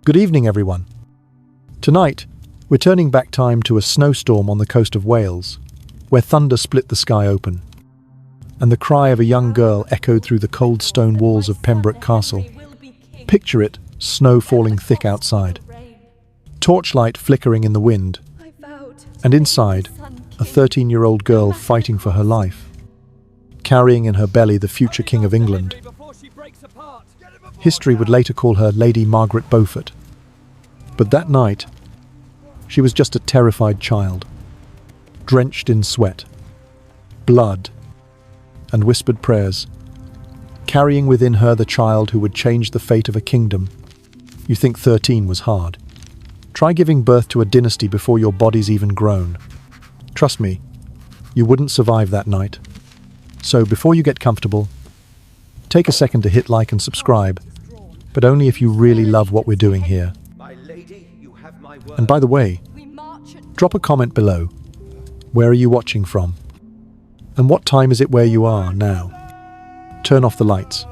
Good evening, everyone. Tonight, we're turning back time to a snowstorm on the coast of Wales, where thunder split the sky open, and the cry of a young girl echoed through the cold stone walls of Pembroke Castle. Picture it, snow falling thick outside, torchlight flickering in the wind, and inside, a 13-year-old girl fighting for her life, carrying in her belly the future King of England. History would later call her Lady Margaret Beaufort. But that night, she was just a terrified child, drenched in sweat, blood, and whispered prayers, carrying within her the child who would change the fate of a kingdom. You think 13 was hard? Try giving birth to a dynasty before your body's even grown. Trust me, you wouldn't survive that night. So before you get comfortable, take a second to hit like and subscribe, but only if you really love what we're doing here. And by the way, drop a comment below. Where are you watching from? And what time is it where you are now? Turn off the lights.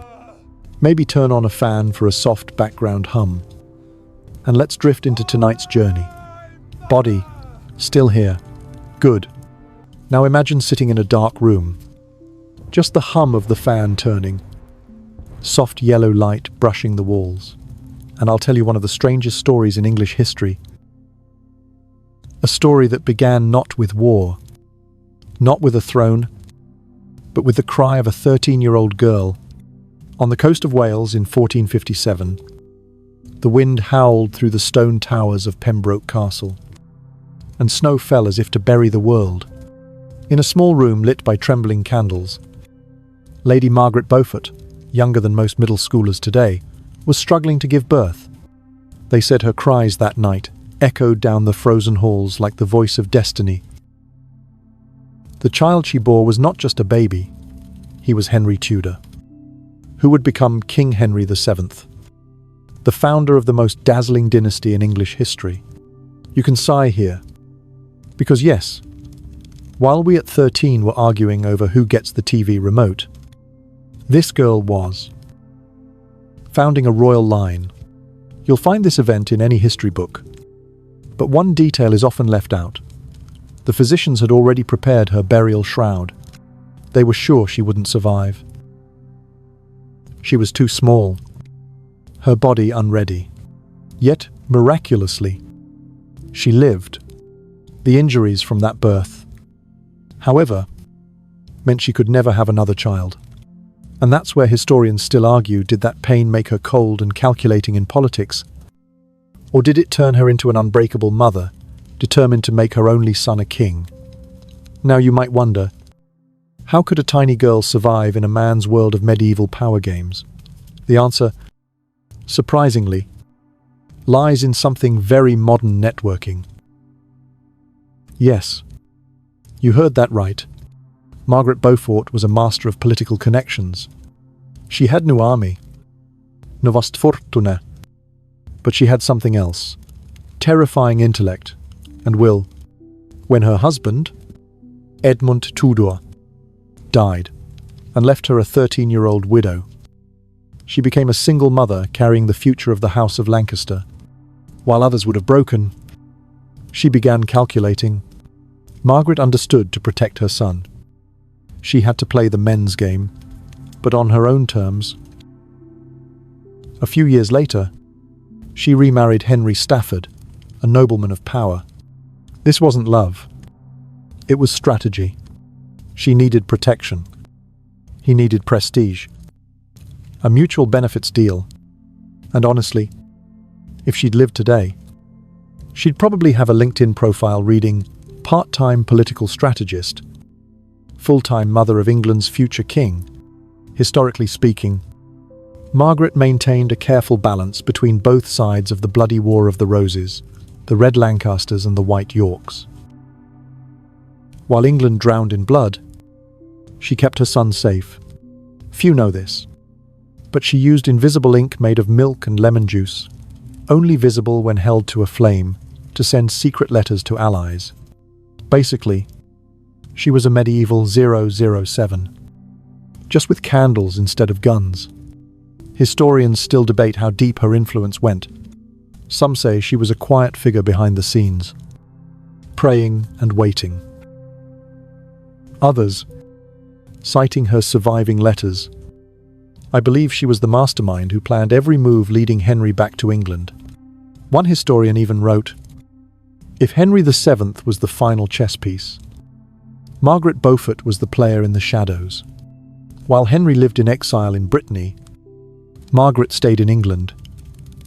Maybe turn on a fan for a soft background hum. And let's drift into tonight's journey. Body, still here. Good. Now imagine sitting in a dark room. Just the hum of the fan turning. Soft yellow light brushing the walls. And I'll tell you one of the strangest stories in English history. A story that began not with war, not with a throne, but with the cry of a 13-year-old girl. On the coast of Wales in 1457, the wind howled through the stone towers of Pembroke Castle, and snow fell as if to bury the world. In a small room lit by trembling candles, Lady Margaret Beaufort, younger than most middle schoolers today, was struggling to give birth. They said her cries that night echoed down the frozen halls like the voice of destiny. The child she bore was not just a baby, he was Henry Tudor, who would become King Henry VII, the founder of the most dazzling dynasty in English history. You can sigh here, because yes, while we at 13 were arguing over who gets the TV remote, this girl was founding a royal line. You'll find this event in any history book, but one detail is often left out. The physicians had already prepared her burial shroud. They were sure she wouldn't survive. She was too small, her body unready. Yet, miraculously, she lived. The injuries from that birth, however, meant she could never have another child. And that's where historians still argue, did that pain make her cold and calculating in politics? Or did it turn her into an unbreakable mother, determined to make her only son a king? Now you might wonder, how could a tiny girl survive in a man's world of medieval power games? The answer, surprisingly, lies in something very modern: networking. Yes, you heard that right. Margaret Beaufort was a master of political connections. She had no army, no vast fortuna, but she had something else: terrifying intellect and will. When her husband, Edmund Tudor, died and left her a 13-year-old widow, she became a single mother carrying the future of the House of Lancaster. While others would have broken, she began calculating. Margaret understood to protect her son. She had to play the men's game, but on her own terms. A few years later, she remarried Henry Stafford, a nobleman of power. This wasn't love. It was strategy. She needed protection. He needed prestige. A mutual benefits deal. And honestly, if she'd lived today, she'd probably have a LinkedIn profile reading part-time political strategist, full-time mother of England's future king. Historically speaking, Margaret maintained a careful balance between both sides of the bloody War of the Roses, the Red Lancasters and the White Yorks. While England drowned in blood, she kept her son safe. Few know this, but she used invisible ink made of milk and lemon juice, only visible when held to a flame, to send secret letters to allies. Basically, she was a medieval 007, just with candles instead of guns. Historians still debate how deep her influence went. Some say she was a quiet figure behind the scenes, praying and waiting. Others, citing her surviving letters, I believe she was the mastermind who planned every move leading Henry back to England. One historian even wrote, "If Henry VII was the final chess piece, Margaret Beaufort was the player in the shadows. While Henry lived in exile in Brittany, Margaret stayed in England,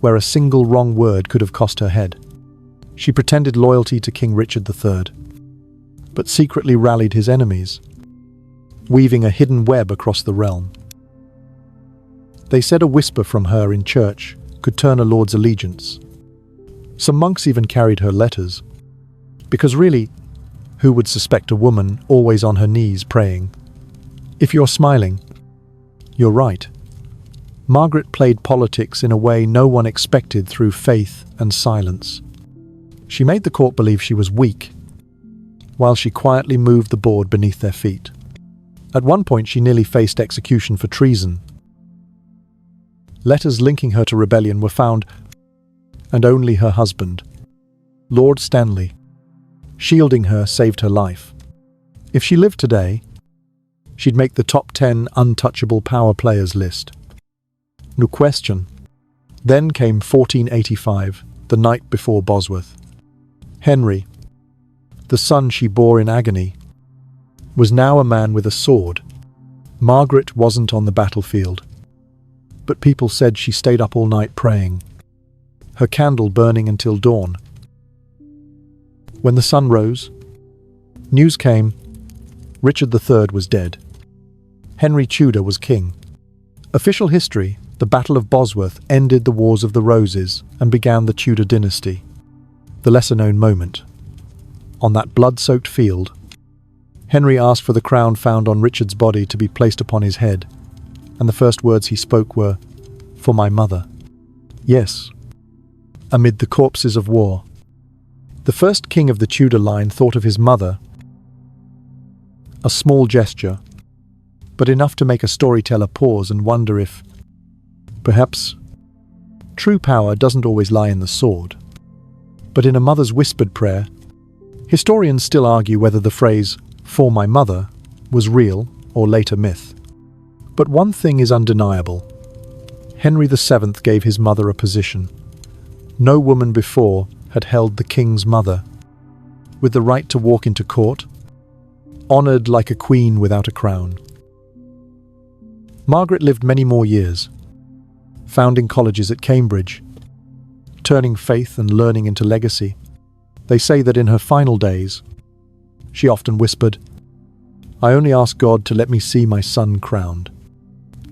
where a single wrong word could have cost her head. She pretended loyalty to King Richard III, but secretly rallied his enemies, weaving a hidden web across the realm. They said a whisper from her in church could turn a lord's allegiance. Some monks even carried her letters, because really, who would suspect a woman always on her knees praying? If you're smiling, you're right. Margaret played politics in a way no one expected through faith and silence. She made the court believe she was weak, while she quietly moved the board beneath their feet. At one point, she nearly faced execution for treason. Letters linking her to rebellion were found, and only her husband, Lord Stanley, shielding her, saved her life. If she lived today, she'd make the top 10 untouchable power players list. No question. Then came 1485, the night before Bosworth. Henry, the son she bore in agony, was now a man with a sword. Margaret wasn't on the battlefield, but people said she stayed up all night praying, her candle burning until dawn. When the sun rose, news came: Richard III was dead. Henry Tudor was king. Official history: the Battle of Bosworth ended the Wars of the Roses and began the Tudor dynasty. The lesser-known moment: on that blood-soaked field, Henry asked for the crown found on Richard's body to be placed upon his head, and the first words he spoke were, "For my mother." Yes, amid the corpses of war, the first king of the Tudor line thought of his mother. A small gesture, but enough to make a storyteller pause and wonder if, perhaps, true power doesn't always lie in the sword, but in a mother's whispered prayer. Historians still argue whether the phrase, "for my mother," was real or later myth. But one thing is undeniable: Henry VII gave his mother a position no woman before had held, the king's mother, with the right to walk into court, honoured like a queen without a crown. Margaret lived many more years, founding colleges at Cambridge, turning faith and learning into legacy. They say that in her final days, she often whispered, "I only ask God to let me see my son crowned."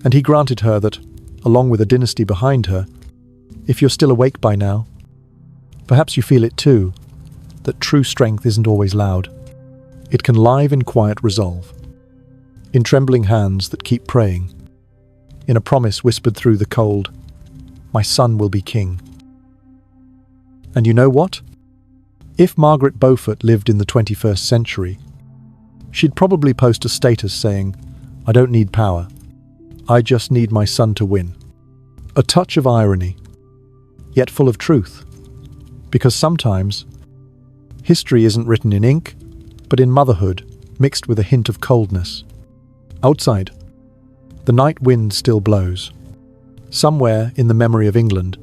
And he granted her that, along with a dynasty behind her. If you're still awake by now, perhaps you feel it too, that true strength isn't always loud. It can lie in quiet resolve, in trembling hands that keep praying, in a promise whispered through the cold, "My son will be king." And you know what? If Margaret Beaufort lived in the 21st century, she'd probably post a status saying, "I don't need power. I just need my son to win." A touch of irony, yet full of truth, because sometimes history isn't written in ink, but in motherhood mixed with a hint of coldness. Outside, the night wind still blows. Somewhere in the memory of England,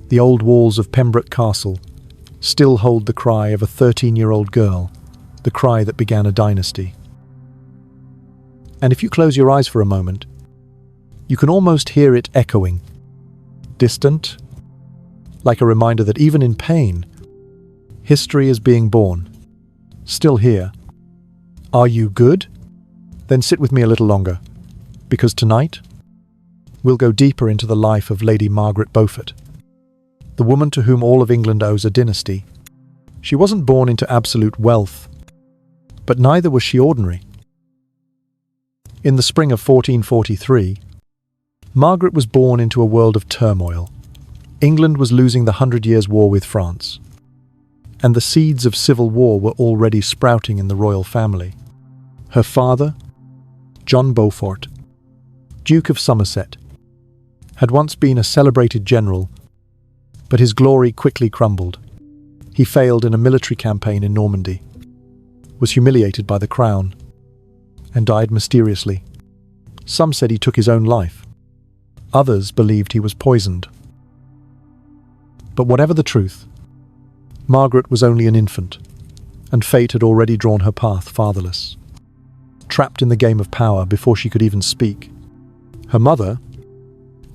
the old walls of Pembroke Castle still hold the cry of a 13-year-old girl, the cry that began a dynasty. And if you close your eyes for a moment, you can almost hear it echoing, distant, like a reminder that even in pain, history is being born, still here. Are you good? Then sit with me a little longer, because tonight, we'll go deeper into the life of Lady Margaret Beaufort, the woman to whom all of England owes a dynasty. She wasn't born into absolute wealth, but neither was she ordinary. In the spring of 1443, Margaret was born into a world of turmoil. England was losing the 100 Years' War with France, and the seeds of civil war were already sprouting in the royal family. Her father, John Beaufort, Duke of Somerset, had once been a celebrated general But his glory quickly crumbled. He failed in a military campaign in Normandy, was humiliated by the crown, and died mysteriously. Some said he took his own life. Others believed he was poisoned. But whatever the truth, Margaret was only an infant, and fate had already drawn her path fatherless, trapped in the game of power before she could even speak. Her mother,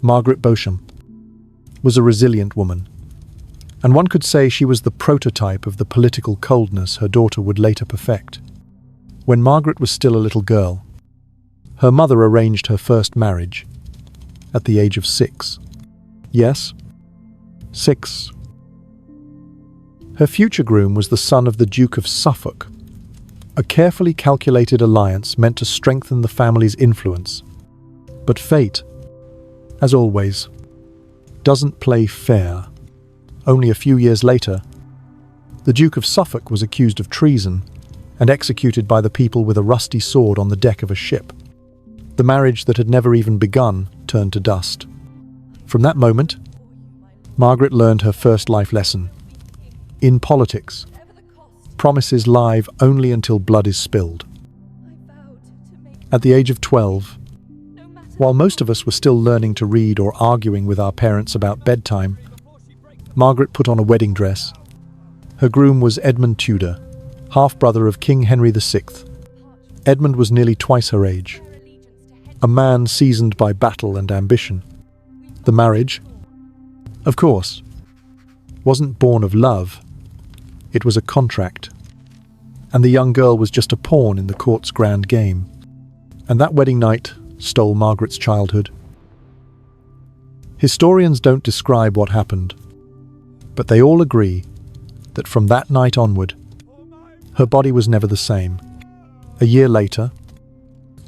Margaret Beauchamp, was a resilient woman, and one could say she was the prototype of the political coldness her daughter would later perfect. When Margaret was still a little girl, her mother arranged her first marriage at the age of 6. Yes, 6. Her future groom was the son of the Duke of Suffolk, a carefully calculated alliance meant to strengthen the family's influence. But fate, as always, doesn't play fair. Only a few years later, the Duke of Suffolk was accused of treason and executed by the people with a rusty sword on the deck of a ship. The marriage that had never even begun turned to dust. From that moment, Margaret learned her first life lesson. In politics, promises live only until blood is spilled. At the age of 12, while most of us were still learning to read or arguing with our parents about bedtime, Margaret put on a wedding dress. Her groom was Edmund Tudor, half-brother of King Henry VI. Edmund was nearly twice her age, a man seasoned by battle and ambition. The marriage, of course, wasn't born of love. It was a contract, and the young girl was just a pawn in the court's grand game. And that wedding night stole Margaret's childhood. Historians don't describe what happened, but they all agree that from that night onward, her body was never the same. A year later,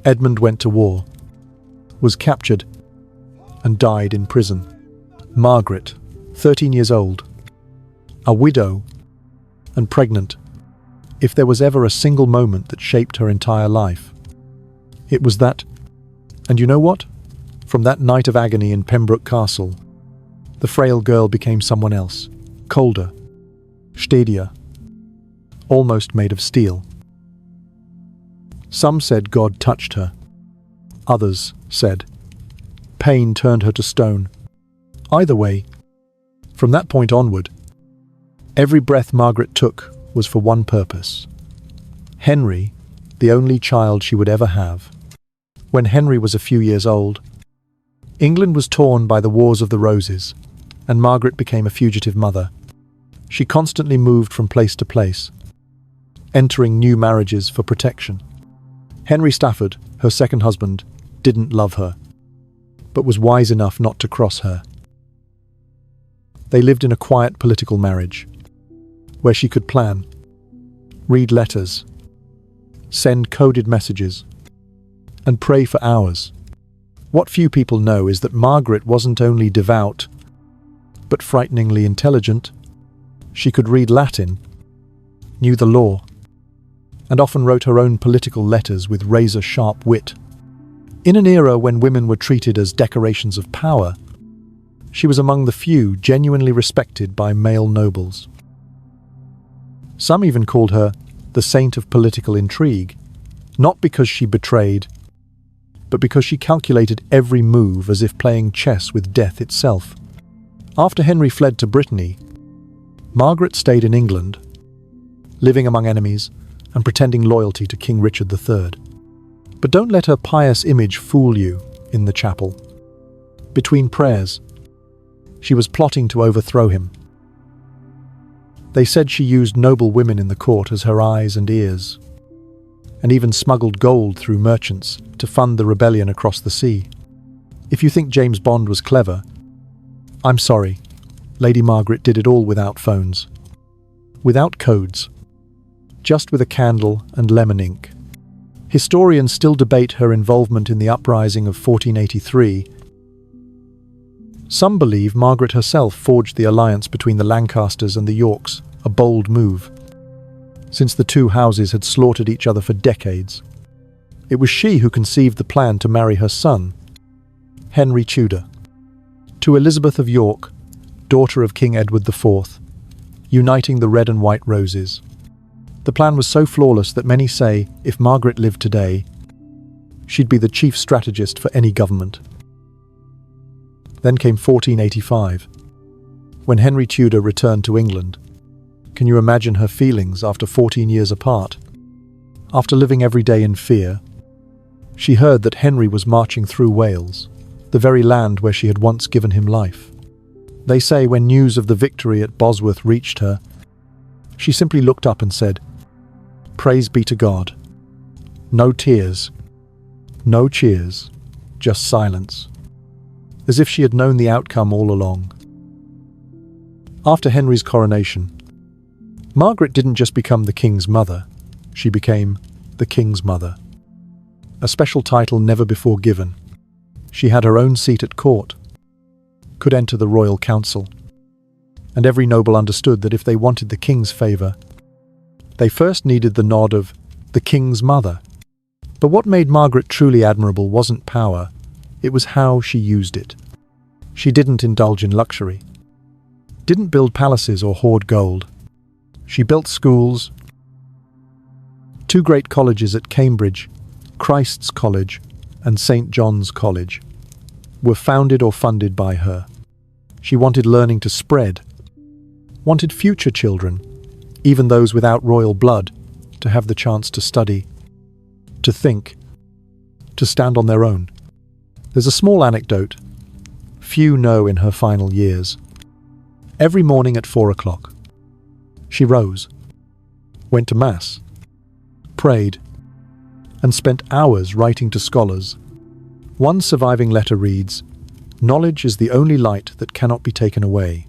Edmund went to war, was captured, and died in prison. Margaret, 13 years old, a widow, and pregnant. If there was ever a single moment that shaped her entire life, it was that. And you know what? From that night of agony in Pembroke Castle, the frail girl became someone else, colder, steadier, almost made of steel. Some said God touched her. Others said pain turned her to stone. Either way, from that point onward, every breath Margaret took was for one purpose. Henry, the only child she would ever have. When Henry was a few years old, England was torn by the Wars of the Roses, and Margaret became a fugitive mother. She constantly moved from place to place, entering new marriages for protection. Henry Stafford, her second husband, didn't love her, but was wise enough not to cross her. They lived in a quiet political marriage, where she could plan, read letters, send coded messages, and pray for hours. What few people know is that Margaret wasn't only devout, but frighteningly intelligent. She could read Latin, knew the law, and often wrote her own political letters with razor-sharp wit. In an era when women were treated as decorations of power, she was among the few genuinely respected by male nobles. Some even called her the saint of political intrigue, not because she betrayed, but because she calculated every move as if playing chess with death itself. After Henry fled to Brittany, Margaret stayed in England, living among enemies and pretending loyalty to King Richard III. But don't let her pious image fool you in the chapel. Between prayers, she was plotting to overthrow him. They said she used noble women in the court as her eyes and ears, and even smuggled gold through merchants to fund the rebellion across the sea. If you think James Bond was clever, I'm sorry, Lady Margaret did it all without phones, without codes, just with a candle and lemon ink. Historians still debate her involvement in the uprising of 1483. Some believe Margaret herself forged the alliance between the Lancasters and the Yorks, a bold move, since the two houses had slaughtered each other for decades. It was she who conceived the plan to marry her son, Henry Tudor, to Elizabeth of York, daughter of King Edward IV, uniting the red and white roses. The plan was so flawless that many say if Margaret lived today, she'd be the chief strategist for any government. Then came 1485, when Henry Tudor returned to England. Can you imagine her feelings after 14 years apart? After living every day in fear, she heard that Henry was marching through Wales, the very land where she had once given him life. They say when news of the victory at Bosworth reached her, she simply looked up and said, "Praise be to God." No tears, no cheers, just silence, as if she had known the outcome all along. After Henry's coronation, Margaret didn't just become the king's mother, she became the king's mother. A special title never before given. She had her own seat at court, could enter the royal council, and every noble understood that if they wanted the king's favour, they first needed the nod of the king's mother. But what made Margaret truly admirable wasn't power, it was how she used it. She didn't indulge in luxury, didn't build palaces or hoard gold. She built schools, 2 great colleges at Cambridge, Christ's College and St. John's College, were founded or funded by her. She wanted learning to spread, wanted future children, even those without royal blood, to have the chance to study, to think, to stand on their own. There's a small anecdote few know in her final years. Every morning at 4 o'clock, she rose, went to Mass, prayed, and spent hours writing to scholars. One surviving letter reads, "Knowledge is the only light that cannot be taken away."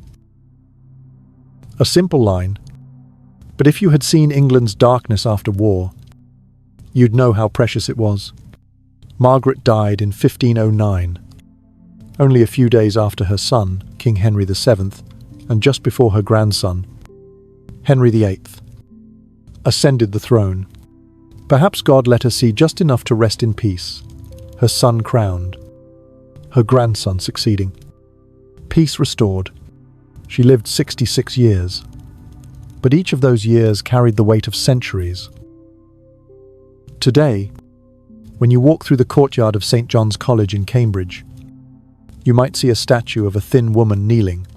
A simple line, but if you had seen England's darkness after war, you'd know how precious it was. Margaret died in 1509, only a few days after her son, King Henry VII, and just before her grandson, Henry VIII, ascended the throne. Perhaps God let her see just enough to rest in peace. Her son crowned, her grandson succeeding. Peace restored. She lived 66 years, but each of those years carried the weight of centuries. Today, when you walk through the courtyard of St. John's College in Cambridge, you might see a statue of a thin woman kneeling,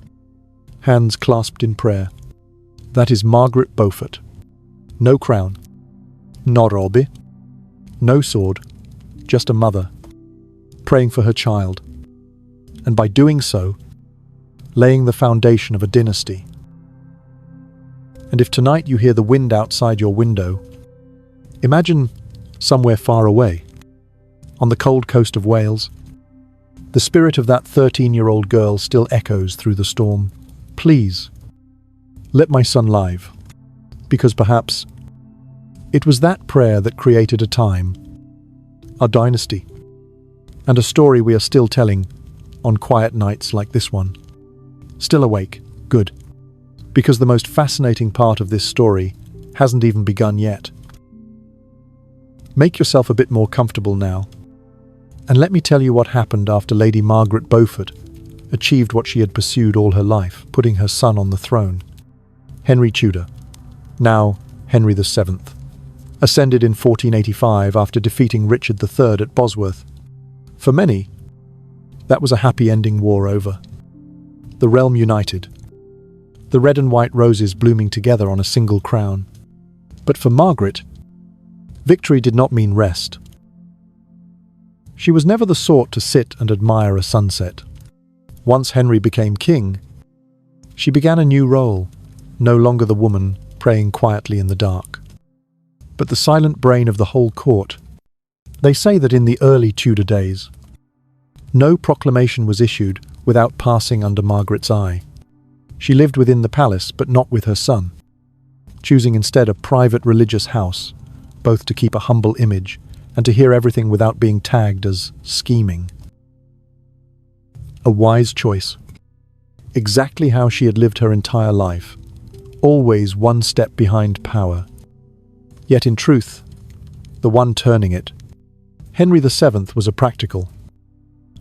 hands clasped in prayer. That is Margaret Beaufort. No crown, no robe, no sword, just a mother, praying for her child, and by doing so, laying the foundation of a dynasty. And if tonight you hear the wind outside your window, imagine somewhere far away, on the cold coast of Wales, the spirit of that 13-year-old girl still echoes through the storm. Please, let my son live, because perhaps it was that prayer that created a time, a dynasty, and a story we are still telling on quiet nights like this one. Still awake, good, because the most fascinating part of this story hasn't even begun yet. Make yourself a bit more comfortable now, and let me tell you what happened after Lady Margaret Beaufort achieved what she had pursued all her life, putting her son on the throne. Henry Tudor, now Henry VII, ascended in 1485 after defeating Richard III at Bosworth. For many, that was a happy ending, war over. The realm united, the red and white roses blooming together on a single crown. But for Margaret, victory did not mean rest. She was never the sort to sit and admire a sunset. Once Henry became king, she began a new role, no longer the woman praying quietly in the dark, but the silent brain of the whole court. They say that in the early Tudor days, no proclamation was issued without passing under Margaret's eye. She lived within the palace, but not with her son, choosing instead a private religious house, both to keep a humble image and to hear everything without being tagged as scheming. A wise choice. Exactly how she had lived her entire life, always one step behind power. Yet in truth, the one turning it, Henry VII was a practical,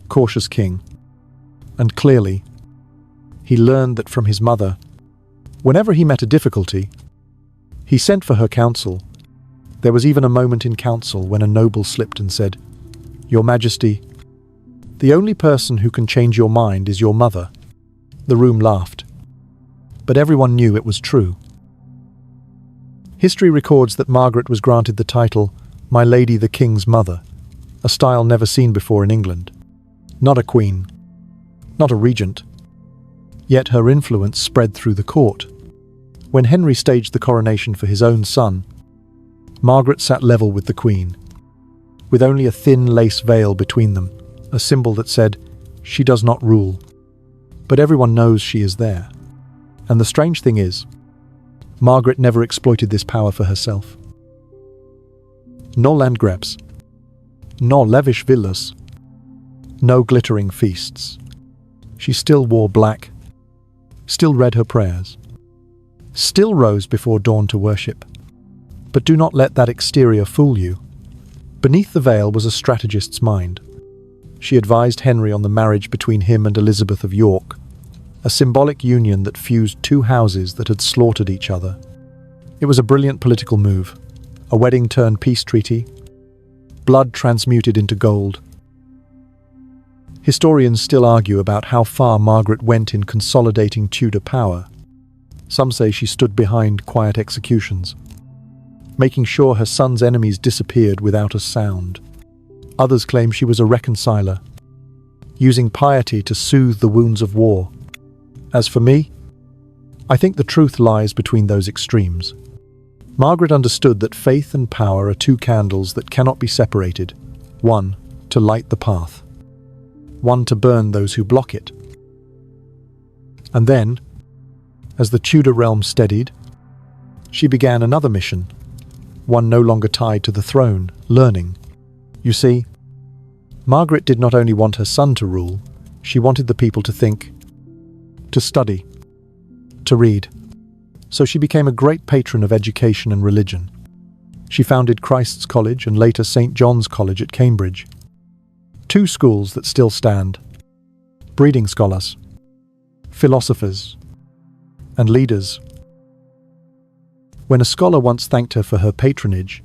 cautious king, and clearly, he learned that from his mother, whenever he met a difficulty, he sent for her counsel. There was even a moment in council when a noble slipped and said, "Your Majesty, the only person who can change your mind is your mother." The room laughed, but everyone knew it was true. History records that Margaret was granted the title My Lady the King's Mother, a style never seen before in England. Not a queen, not a regent, yet her influence spread through the court. When Henry staged the coronation for his own son, Margaret sat level with the Queen, with only a thin lace veil between them, a symbol that said, "She does not rule, but everyone knows she is there." And the strange thing is, Margaret never exploited this power for herself. No land grabs, no lavish villas, no glittering feasts. She still wore black, still read her prayers, still rose before dawn to worship. But do not let that exterior fool you. Beneath the veil was a strategist's mind. She advised Henry on the marriage between him and Elizabeth of York, a symbolic union that fused two houses that had slaughtered each other. It was a brilliant political move, a wedding turned peace treaty, blood transmuted into gold. Historians still argue about how far Margaret went in consolidating Tudor power. Some say she stood behind quiet executions, making sure her son's enemies disappeared without a sound. Others claim she was a reconciler, using piety to soothe the wounds of war. As for me, I think the truth lies between those extremes. Margaret understood that faith and power are two candles that cannot be separated, one to light the path, one to burn those who block it. And then, as the Tudor realm steadied, she began another mission, one no longer tied to the throne, learning. You see, Margaret did not only want her son to rule, she wanted the people to think, to study, to read. So she became a great patron of education and religion. She founded Christ's College and later St. John's College at Cambridge, two schools that still stand, breeding scholars, philosophers, and leaders. When a scholar once thanked her for her patronage,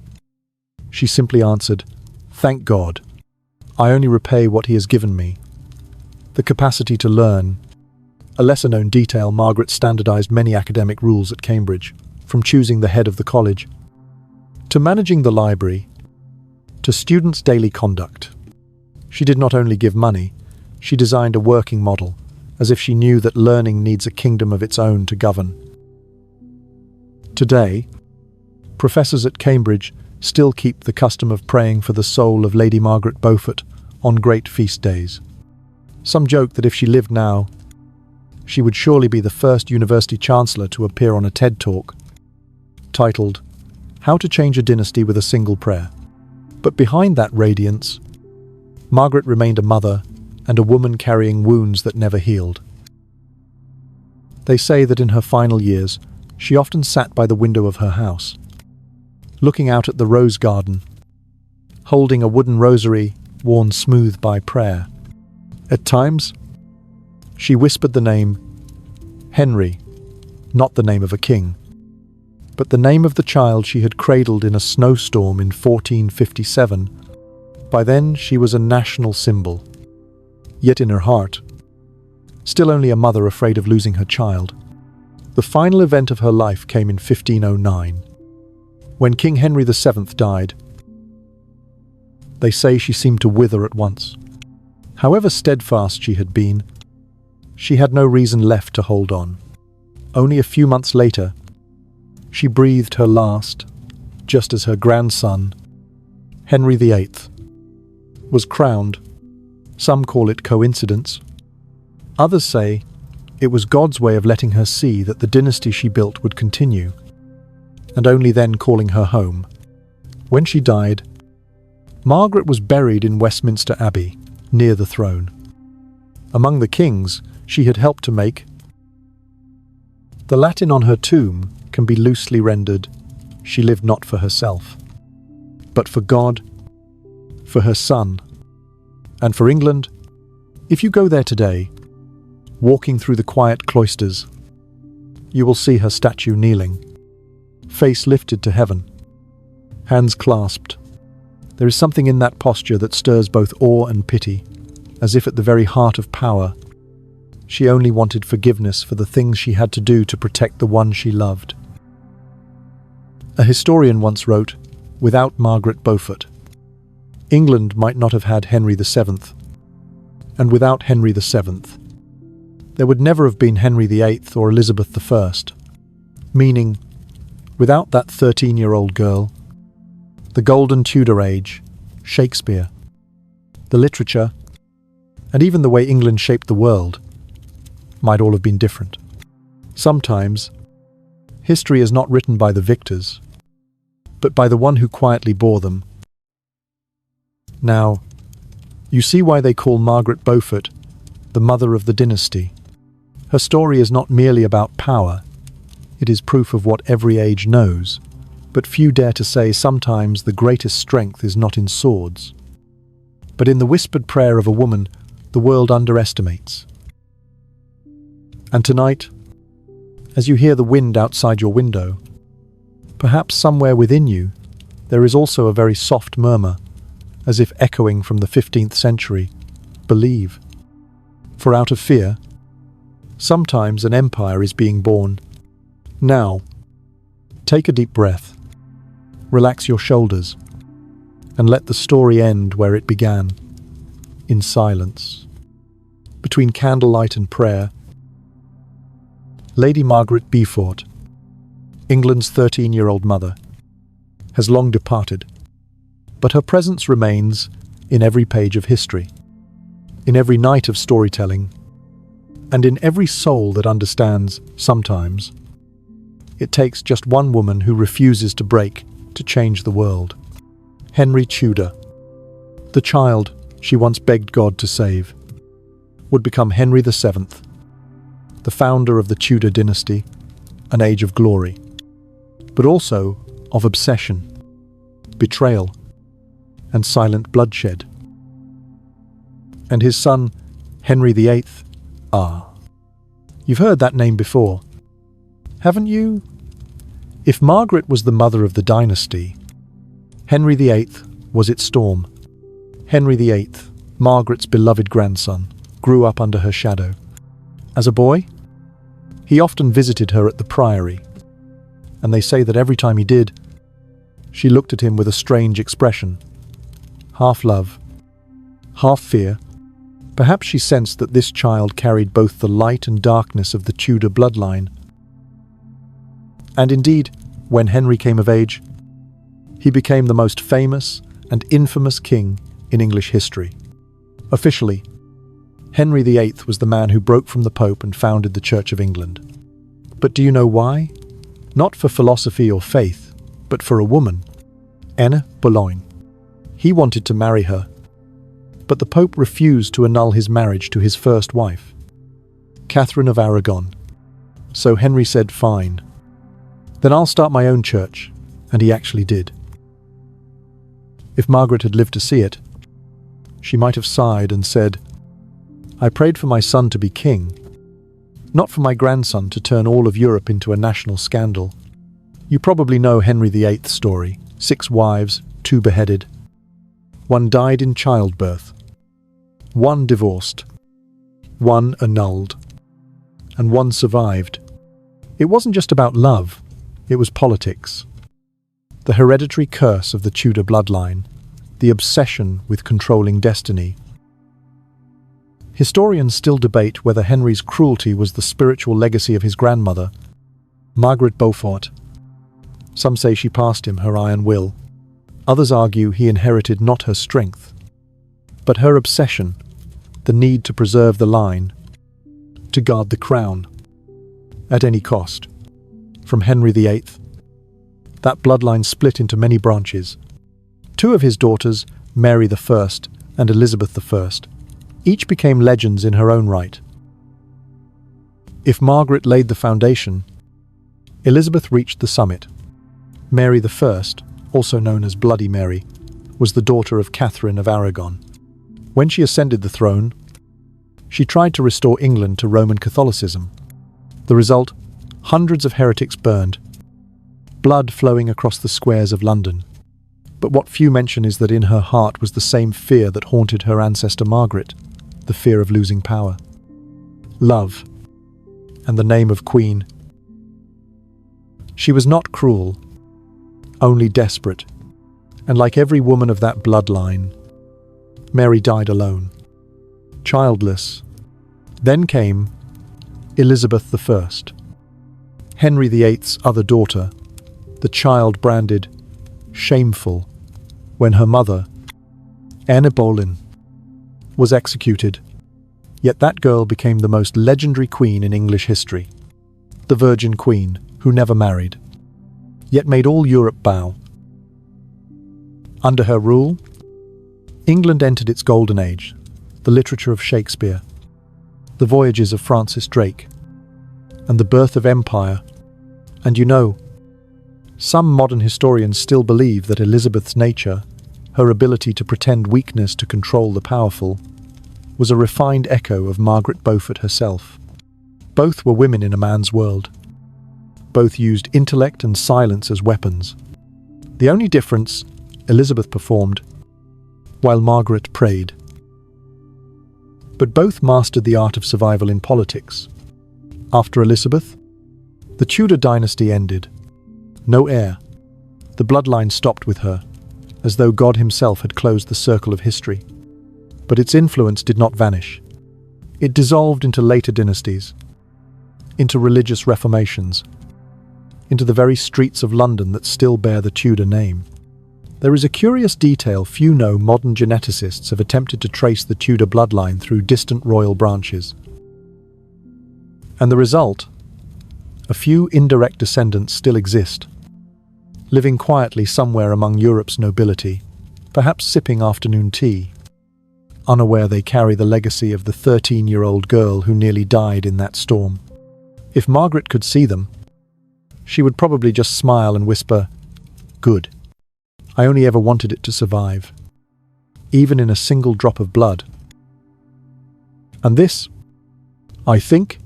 she simply answered, "Thank God. I only repay what he has given me." The capacity to learn. A lesser-known detail, Margaret standardized many academic rules at Cambridge, from choosing the head of the college, to managing the library, to students' daily conduct. She did not only give money, she designed a working model, as if she knew that learning needs a kingdom of its own to govern. Today, professors at Cambridge still keep the custom of praying for the soul of Lady Margaret Beaufort on great feast days. Some joke that if she lived now, she would surely be the first university chancellor to appear on a TED Talk titled, "How to Change a Dynasty with a Single Prayer." But behind that radiance, Margaret remained a mother and a woman carrying wounds that never healed. They say that in her final years, she often sat by the window of her house, looking out at the rose garden, holding a wooden rosary worn smooth by prayer. At times, she whispered the name Henry, not the name of a king, but the name of the child she had cradled in a snowstorm in 1457. By then, she was a national symbol. Yet in her heart, still only a mother afraid of losing her child. The final event of her life came in 1509, when King Henry VII died. They say she seemed to wither at once. However steadfast she had been, she had no reason left to hold on. Only a few months later, she breathed her last, just as her grandson, Henry VIII, was crowned. Some call it coincidence. Others say it was God's way of letting her see that the dynasty she built would continue, and only then calling her home. When she died, Margaret was buried in Westminster Abbey, near the throne. Among the kings she had helped to make. The Latin on her tomb can be loosely rendered, "She lived not for herself, but for God, for her son, and for England." If you go there today, Walking through the quiet cloisters, you will see her statue kneeling, face lifted to heaven, hands clasped. There is something in that posture that stirs both awe and pity, as if at the very heart of power, she only wanted forgiveness for the things she had to do to protect the one she loved. A historian once wrote, "Without Margaret Beaufort, England might not have had Henry VII, and without Henry VII, there would never have been Henry VIII or Elizabeth I, meaning, without that 13-year-old girl, the golden Tudor age, Shakespeare, the literature, and even the way England shaped the world, might all have been different." Sometimes, history is not written by the victors, but by the one who quietly bore them. Now, you see why they call Margaret Beaufort the mother of the dynasty. Her story is not merely about power, it is proof of what every age knows, but few dare to say sometimes the greatest strength is not in swords, but in the whispered prayer of a woman the world underestimates. And tonight, as you hear the wind outside your window, perhaps somewhere within you there is also a very soft murmur, as if echoing from the 15th century, "Believe." For out of fear, sometimes an empire is being born. Now, take a deep breath, relax your shoulders, and let the story end where it began, in silence. Between candlelight and prayer, Lady Margaret Beaufort, England's 13-year-old mother, has long departed, but her presence remains in every page of history, in every night of storytelling, and in every soul that understands, sometimes, it takes just one woman who refuses to break to change the world. Henry Tudor, the child she once begged God to save, would become Henry VII, the founder of the Tudor dynasty, an age of glory, but also of obsession, betrayal, and silent bloodshed. And his son, Henry VIII, you've heard that name before, haven't you? If Margaret was the mother of the dynasty, Henry VIII was its storm. Henry VIII, Margaret's beloved grandson, grew up under her shadow. As a boy, he often visited her at the priory, and they say that every time he did, she looked at him with a strange expression, half love, half fear. Perhaps she sensed that this child carried both the light and darkness of the Tudor bloodline. And indeed, when Henry came of age, he became the most famous and infamous king in English history. Officially, Henry VIII was the man who broke from the Pope and founded the Church of England. But do you know why? Not for philosophy or faith, but for a woman, Anne Boleyn. He wanted to marry her, but the Pope refused to annul his marriage to his first wife, Catherine of Aragon. So Henry said, "Fine, then I'll start my own church," and he actually did. If Margaret had lived to see it, she might have sighed and said, "I prayed for my son to be king, not for my grandson to turn all of Europe into a national scandal." You probably know Henry VIII's story: 6 wives, 2 beheaded. 1 died in childbirth, 1 divorced, 1 annulled, and 1 survived. It wasn't just about love, it was politics. The hereditary curse of the Tudor bloodline, the obsession with controlling destiny. Historians still debate whether Henry's cruelty was the spiritual legacy of his grandmother, Margaret Beaufort. Some say she passed him her iron will. Others argue he inherited not her strength, but her obsession, the need to preserve the line, to guard the crown, at any cost. From Henry VIII, that bloodline split into many branches. 2 of his daughters, Mary I and Elizabeth I, each became legends in her own right. If Margaret laid the foundation, Elizabeth reached the summit. Mary I, also known as Bloody Mary, was the daughter of Catherine of Aragon. When she ascended the throne, She tried to restore England to Roman Catholicism. The result? Hundreds of heretics burned, blood flowing across the squares of London. But what few mention is that in her heart was the same fear that haunted her ancestor Margaret, the fear of losing power, love, and the name of Queen. She was not cruel, only desperate, and like every woman of that bloodline, Mary died alone, childless. Then came Elizabeth I, Henry VIII's other daughter, the child branded shameful when her mother, Anne Boleyn, was executed. Yet that girl became the most legendary queen in English history, the Virgin Queen who never married, yet made all Europe bow. Under her rule, England entered its golden age, the literature of Shakespeare, the voyages of Francis Drake, and the birth of empire. And you know, some modern historians still believe that Elizabeth's nature, her ability to pretend weakness to control the powerful, was a refined echo of Margaret Beaufort herself. Both were women in a man's world. Both used intellect and silence as weapons. The only difference, Elizabeth performed, while Margaret prayed. But both mastered the art of survival in politics. After Elizabeth, the Tudor dynasty ended. No heir. The bloodline stopped with her, as though God himself had closed the circle of history. But its influence did not vanish. It dissolved into later dynasties, into religious reformations, into the very streets of London that still bear the Tudor name. There is a curious detail few know. Modern geneticists have attempted to trace the Tudor bloodline through distant royal branches. And the result? A few indirect descendants still exist, living quietly somewhere among Europe's nobility, perhaps sipping afternoon tea, unaware they carry the legacy of the 13-year-old girl who nearly died in that storm. If Margaret could see them, she would probably just smile and whisper, "Good. I only ever wanted it to survive, even in a single drop of blood." And this, I think,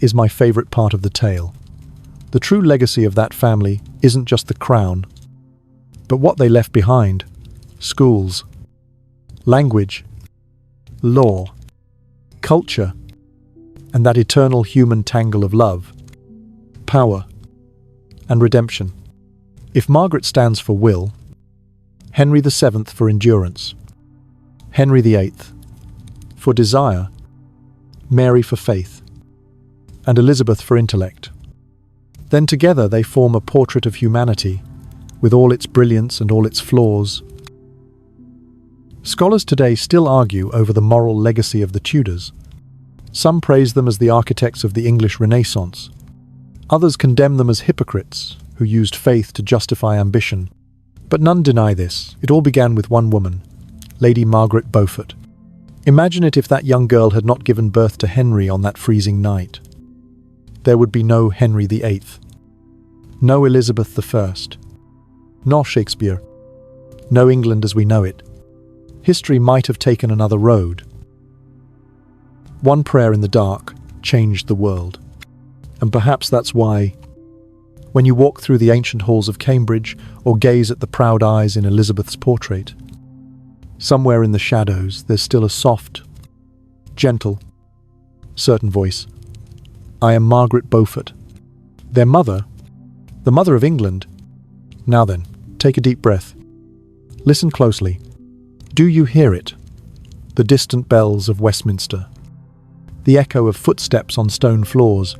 is my favorite part of the tale. The true legacy of that family isn't just the crown, but what they left behind: schools, language, law, culture, and that eternal human tangle of love, power, and redemption. If Margaret stands for will, Henry VII for endurance, Henry VIII for desire, Mary for faith, and Elizabeth for intellect, then together they form a portrait of humanity, with all its brilliance and all its flaws. Scholars today still argue over the moral legacy of the Tudors. Some praise them as the architects of the English Renaissance. Others condemn them as hypocrites who used faith to justify ambition. But none deny this. It all began with one woman, Lady Margaret Beaufort. Imagine it if that young girl had not given birth to Henry on that freezing night. There would be no Henry VIII, no Elizabeth I, nor Shakespeare, no England as we know it. History might have taken another road. One prayer in the dark changed the world. And perhaps that's why, when you walk through the ancient halls of Cambridge or gaze at the proud eyes in Elizabeth's portrait, somewhere in the shadows there's still a soft, gentle, certain voice. I am Margaret Beaufort, their mother, the mother of England. Now then, take a deep breath. Listen closely. Do you hear it? The distant bells of Westminster, the echo of footsteps on stone floors,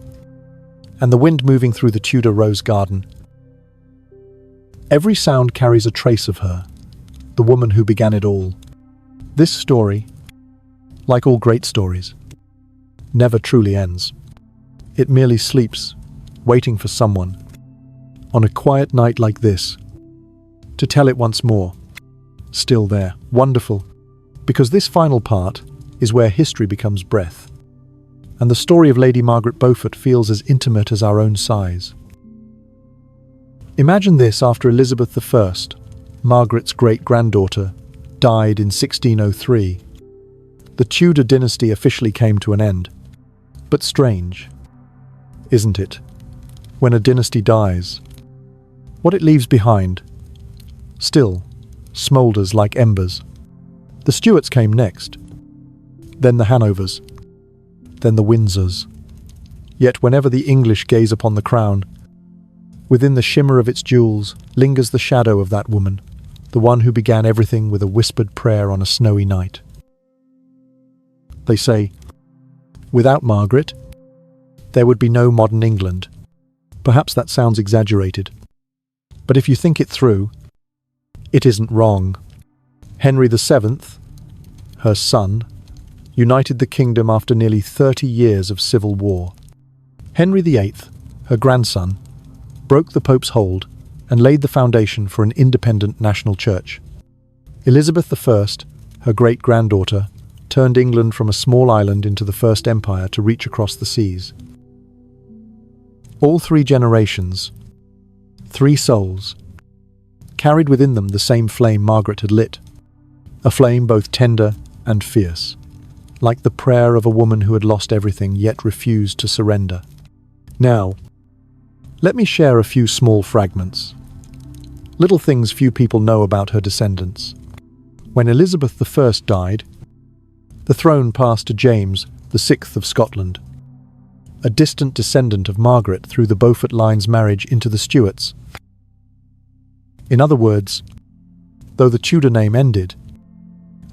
and the wind moving through the Tudor rose garden. Every sound carries a trace of her, the woman who began it all. This story, like all great stories, never truly ends. It merely sleeps, waiting for someone, on a quiet night like this, to tell it once more. Still there, wonderful, because this final part is where history becomes breath, and the story of Lady Margaret Beaufort feels as intimate as our own sighs. Imagine this: after Elizabeth I, Margaret's great-granddaughter, died in 1603. The Tudor dynasty officially came to an end. But strange, isn't it? When a dynasty dies, what it leaves behind still smoulders like embers. The Stuarts came next, then the Hanovers, then the Windsors. Yet whenever the English gaze upon the crown, within the shimmer of its jewels lingers the shadow of that woman, the one who began everything with a whispered prayer on a snowy night. They say, without Margaret, there would be no modern England. Perhaps that sounds exaggerated, but if you think it through, it isn't wrong. Henry VII, her son, united the kingdom after nearly 30 years of civil war. Henry VIII, her grandson, broke the Pope's hold and laid the foundation for an independent national church. Elizabeth I, her great-granddaughter, turned England from a small island into the first empire to reach across the seas. All three generations, three souls, carried within them the same flame Margaret had lit, a flame both tender and fierce, like the prayer of a woman who had lost everything yet refused to surrender. Now, let me share a few small fragments. Little things few people know about her descendants. When Elizabeth I died, the throne passed to James VI of Scotland, a distant descendant of Margaret through the Beaufort line's marriage into the Stuarts. In other words, though the Tudor name ended,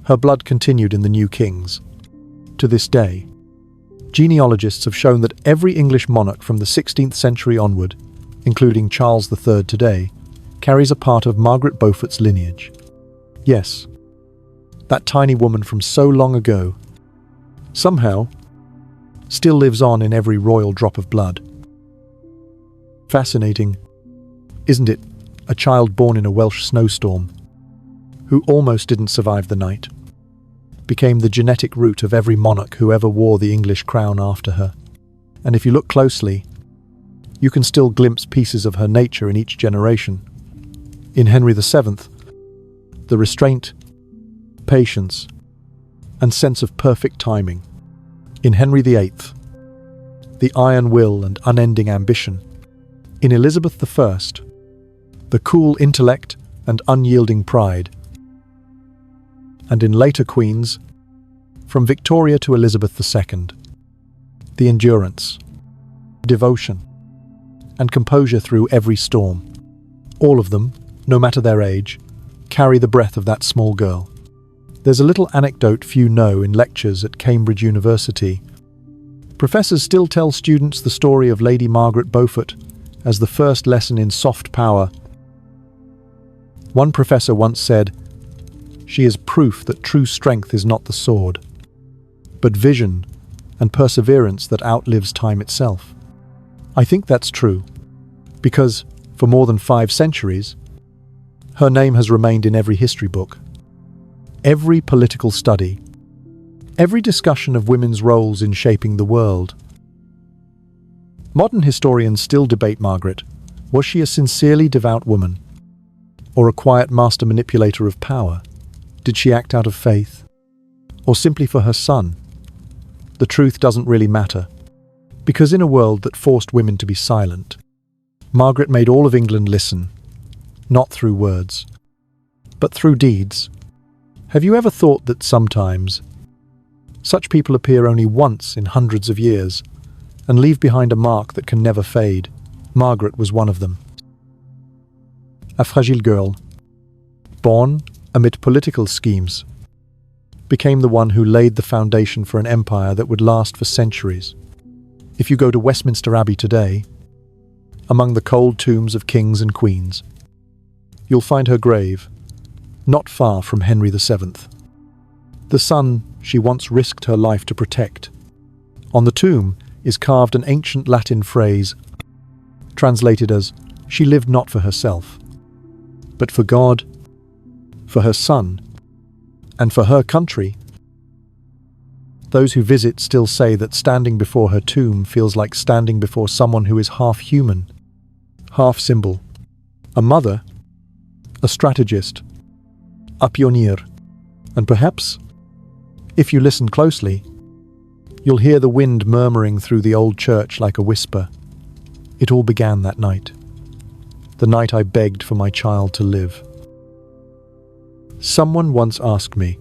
her blood continued in the new kings. To this day, genealogists have shown that every English monarch from the 16th century onward, including Charles III today, carries a part of Margaret Beaufort's lineage. Yes, that tiny woman from so long ago, somehow, still lives on in every royal drop of blood. Fascinating, isn't it? A child born in a Welsh snowstorm, who almost didn't survive the night, became the genetic root of every monarch who ever wore the English crown after her. And if you look closely, you can still glimpse pieces of her nature in each generation. In Henry VII, the restraint, patience, and sense of perfect timing. In Henry VIII, the iron will and unending ambition. In Elizabeth I, the cool intellect and unyielding pride. And in later queens, from Victoria to Elizabeth II, the endurance, devotion, and composure through every storm. All of them, no matter their age, carry the breath of that small girl. There's a little anecdote few know in lectures at Cambridge University. Professors still tell students the story of Lady Margaret Beaufort as the first lesson in soft power. One professor once said, "She is proof that true strength is not the sword, but vision and perseverance that outlives time itself." I think that's true, because, for more than 5 centuries, her name has remained in every history book, every political study, every discussion of women's roles in shaping the world. Modern historians still debate Margaret. Was she a sincerely devout woman, or a quiet master manipulator of power? Did she act out of faith, or simply for her son? The truth doesn't really matter, because in a world that forced women to be silent, Margaret made all of England listen, not through words, but through deeds. Have you ever thought that sometimes such people appear only once in hundreds of years and leave behind a mark that can never fade? Margaret was one of them. A fragile girl, born amid political schemes, became the one who laid the foundation for an empire that would last for centuries. If you go to Westminster Abbey today, among the cold tombs of kings and queens, you'll find her grave, not far from Henry VII, the son she once risked her life to protect. On the tomb is carved an ancient Latin phrase, translated as, "She lived not for herself, but for God, for her son, and for her country." Those who visit still say that standing before her tomb feels like standing before someone who is half human, half symbol, a mother, a strategist, a pioneer, and perhaps If you listen closely, you'll hear the wind murmuring through the old church like a whisper. It all began that night. The night I begged for my child to live. Someone once asked me,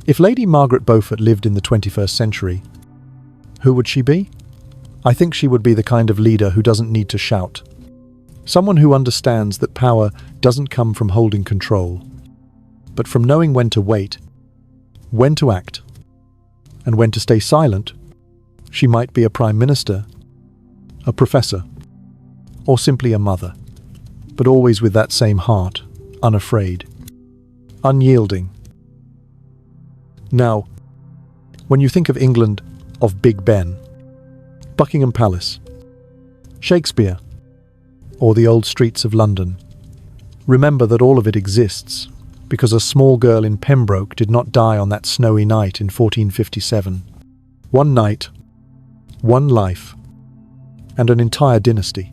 if Lady Margaret Beaufort lived in the 21st century, who would she be? I think she would be the kind of leader who doesn't need to shout. Someone who understands that power doesn't come from holding control, but from knowing when to wait, when to act, and when to stay silent. She might be a prime minister, a professor, or simply a mother, but always with that same heart, unafraid, unyielding. Now, when you think of England, of Big Ben, Buckingham Palace, Shakespeare, or the old streets of London, remember that all of it exists because a small girl in Pembroke did not die on that snowy night in 1457. One night, one life, and an entire dynasty.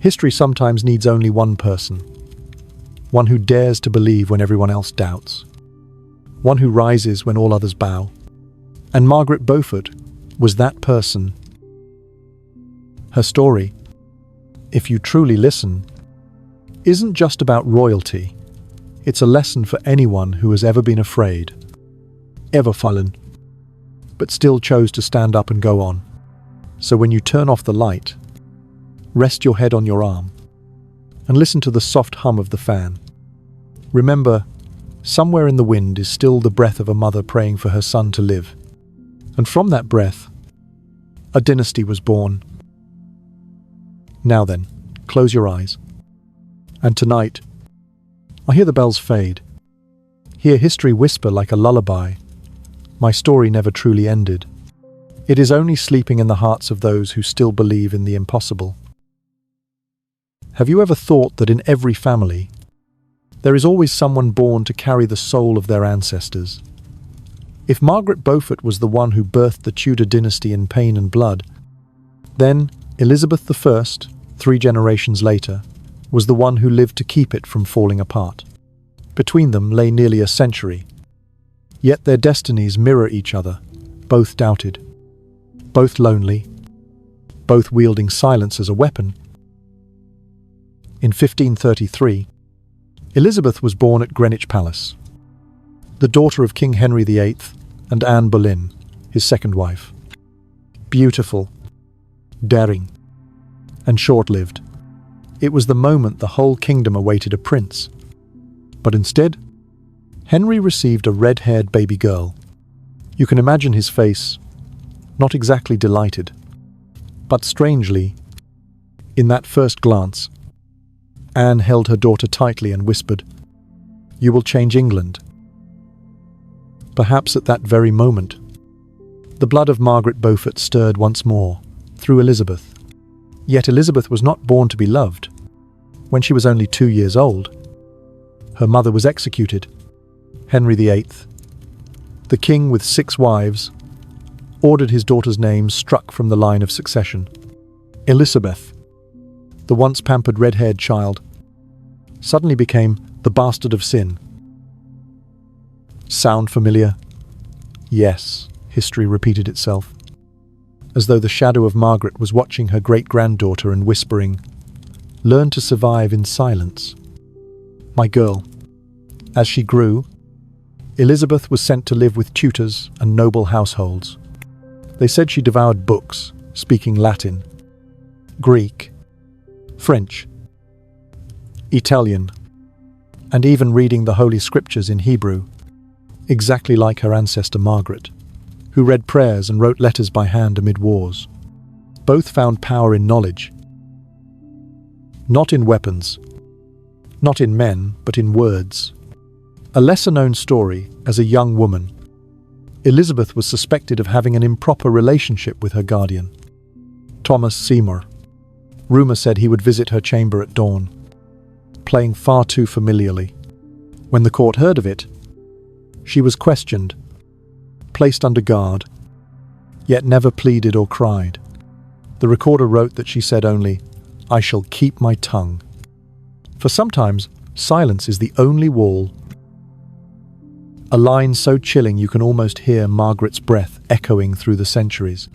History sometimes needs only one person, one who dares to believe when everyone else doubts, one who rises when all others bow. And Margaret Beaufort was that person. Her story, if you truly listen, isn't just about royalty. It's a lesson for anyone who has ever been afraid, ever fallen, but still chose to stand up and go on. So when you turn off the light, rest your head on your arm and listen to the soft hum of the fan. Remember, somewhere in the wind is still the breath of a mother praying for her son to live. And from that breath, a dynasty was born. Now then, close your eyes. And tonight, I hear the bells fade, hear history whisper like a lullaby. My story never truly ended. It is only sleeping in the hearts of those who still believe in the impossible. Have you ever thought that in every family, there is always someone born to carry the soul of their ancestors? If Margaret Beaufort was the one who birthed the Tudor dynasty in pain and blood, then Elizabeth I, 3 generations later, was the one who lived to keep it from falling apart. Between them lay nearly a century. Yet their destinies mirror each other, both doubted, both lonely, both wielding silence as a weapon. In 1533, Elizabeth was born at Greenwich Palace, the daughter of King Henry VIII and Anne Boleyn, his second wife. Beautiful, daring, and short-lived. It was the moment the whole kingdom awaited a prince. But instead, Henry received a red-haired baby girl. You can imagine his face, not exactly delighted, but strangely, in that first glance, Anne held her daughter tightly and whispered, "You will change England." Perhaps at that very moment, the blood of Margaret Beaufort stirred once more, through Elizabeth. Yet Elizabeth was not born to be loved. When she was only 2 years old, her mother was executed. Henry VIII, the king with 6 wives, ordered his daughter's name struck from the line of succession. Elizabeth, the once pampered red-haired child, suddenly became the bastard of sin. Sound familiar? Yes, history repeated itself, as though the shadow of Margaret was watching her great-granddaughter and whispering, "Learn to survive in silence." My girl. As she grew, Elizabeth was sent to live with tutors and noble households. They said she devoured books, speaking Latin, Greek, French, Italian, and even reading the Holy Scriptures in Hebrew, exactly like her ancestor Margaret, who read prayers and wrote letters by hand amid wars. Both found power in knowledge, not in weapons, not in men, but in words. A lesser-known story, as a young woman, Elizabeth was suspected of having an improper relationship with her guardian, Thomas Seymour. Rumour said he would visit her chamber at dawn, playing far too familiarly. When the court heard of it, she was questioned, placed under guard, yet never pleaded or cried. The recorder wrote that she said only, "I shall keep my tongue." For sometimes, silence is the only wall a line so chilling you can almost hear Margaret's breath echoing through the centuries.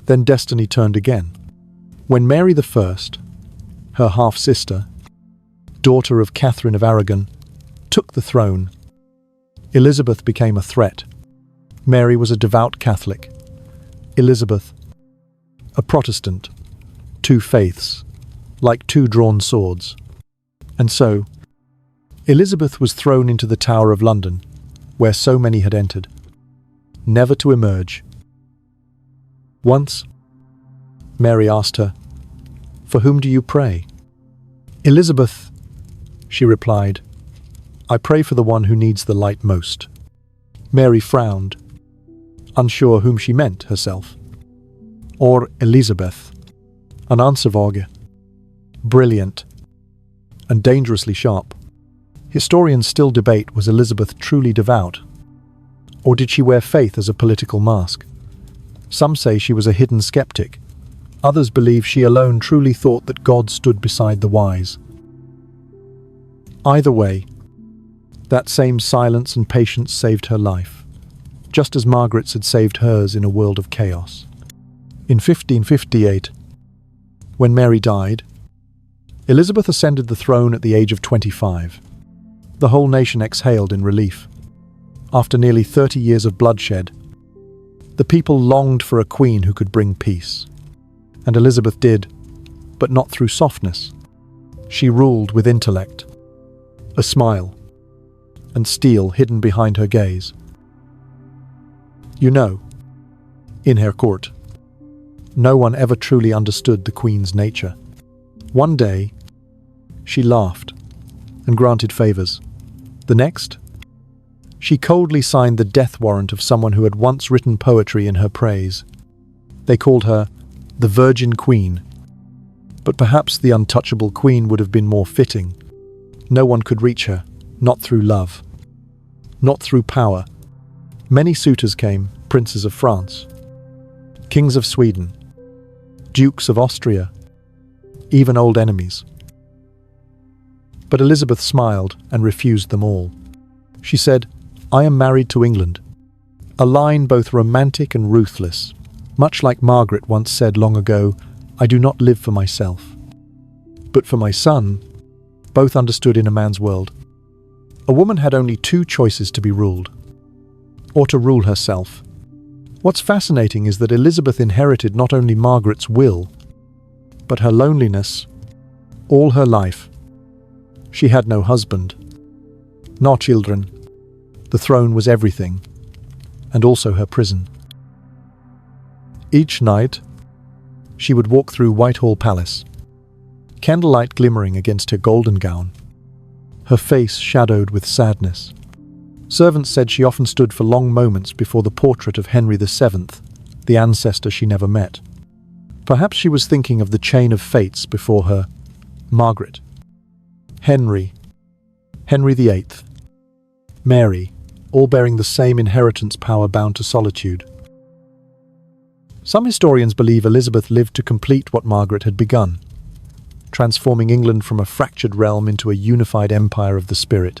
Then destiny turned again. When Mary I, her half-sister, daughter of Catherine of Aragon, took the throne, Elizabeth became a threat. Mary was a devout Catholic. Elizabeth, a Protestant. Two faiths, like two drawn swords. And so, Elizabeth was thrown into the Tower of London, where so many had entered, never to emerge. Once, Mary asked her, "For whom do you pray?" "Elizabeth," she replied, "I pray for the one who needs the light most." Mary frowned, unsure whom she meant, herself, or Elizabeth, an answervage, brilliant and dangerously sharp. Historians still debate, was Elizabeth truly devout, or did she wear faith as a political mask? Some say she was a hidden skeptic. Others believe she alone truly thought that God stood beside the wise. Either way, that same silence and patience saved her life, just as Margaret's had saved hers in a world of chaos. In 1558, when Mary died, Elizabeth ascended the throne at the age of 25. The whole nation exhaled in relief. After nearly 30 years of bloodshed, the people longed for a queen who could bring peace. And Elizabeth did, but not through softness. She ruled with intellect, a smile, and steel hidden behind her gaze. You know, in her court, no one ever truly understood the Queen's nature. One day, she laughed and granted favors. The next, she coldly signed the death warrant of someone who had once written poetry in her praise. They called her the Virgin Queen, but perhaps the untouchable Queen would have been more fitting. No one could reach her, not through love, not through power. Many suitors came, princes of France, kings of Sweden, dukes of Austria, even old enemies. But Elizabeth smiled and refused them all. She said, "I am married to England," a line both romantic and ruthless. Much like Margaret once said long ago, "I do not live for myself, but for my son," both understood in a man's world. A woman had only two choices to be ruled, or to rule herself. What's fascinating is that Elizabeth inherited not only Margaret's will, but her loneliness all her life. She had no husband, nor children. The throne was everything, and also her prison. Each night, she would walk through Whitehall Palace, candlelight glimmering against her golden gown, her face shadowed with sadness. Servants said she often stood for long moments before the portrait of Henry VII, the ancestor she never met. Perhaps she was thinking of the chain of fates before her: Margaret, Henry VIII, Mary, all bearing the same inheritance power bound to solitude. Some historians believe Elizabeth lived to complete what Margaret had begun, transforming England from a fractured realm into a unified empire of the spirit.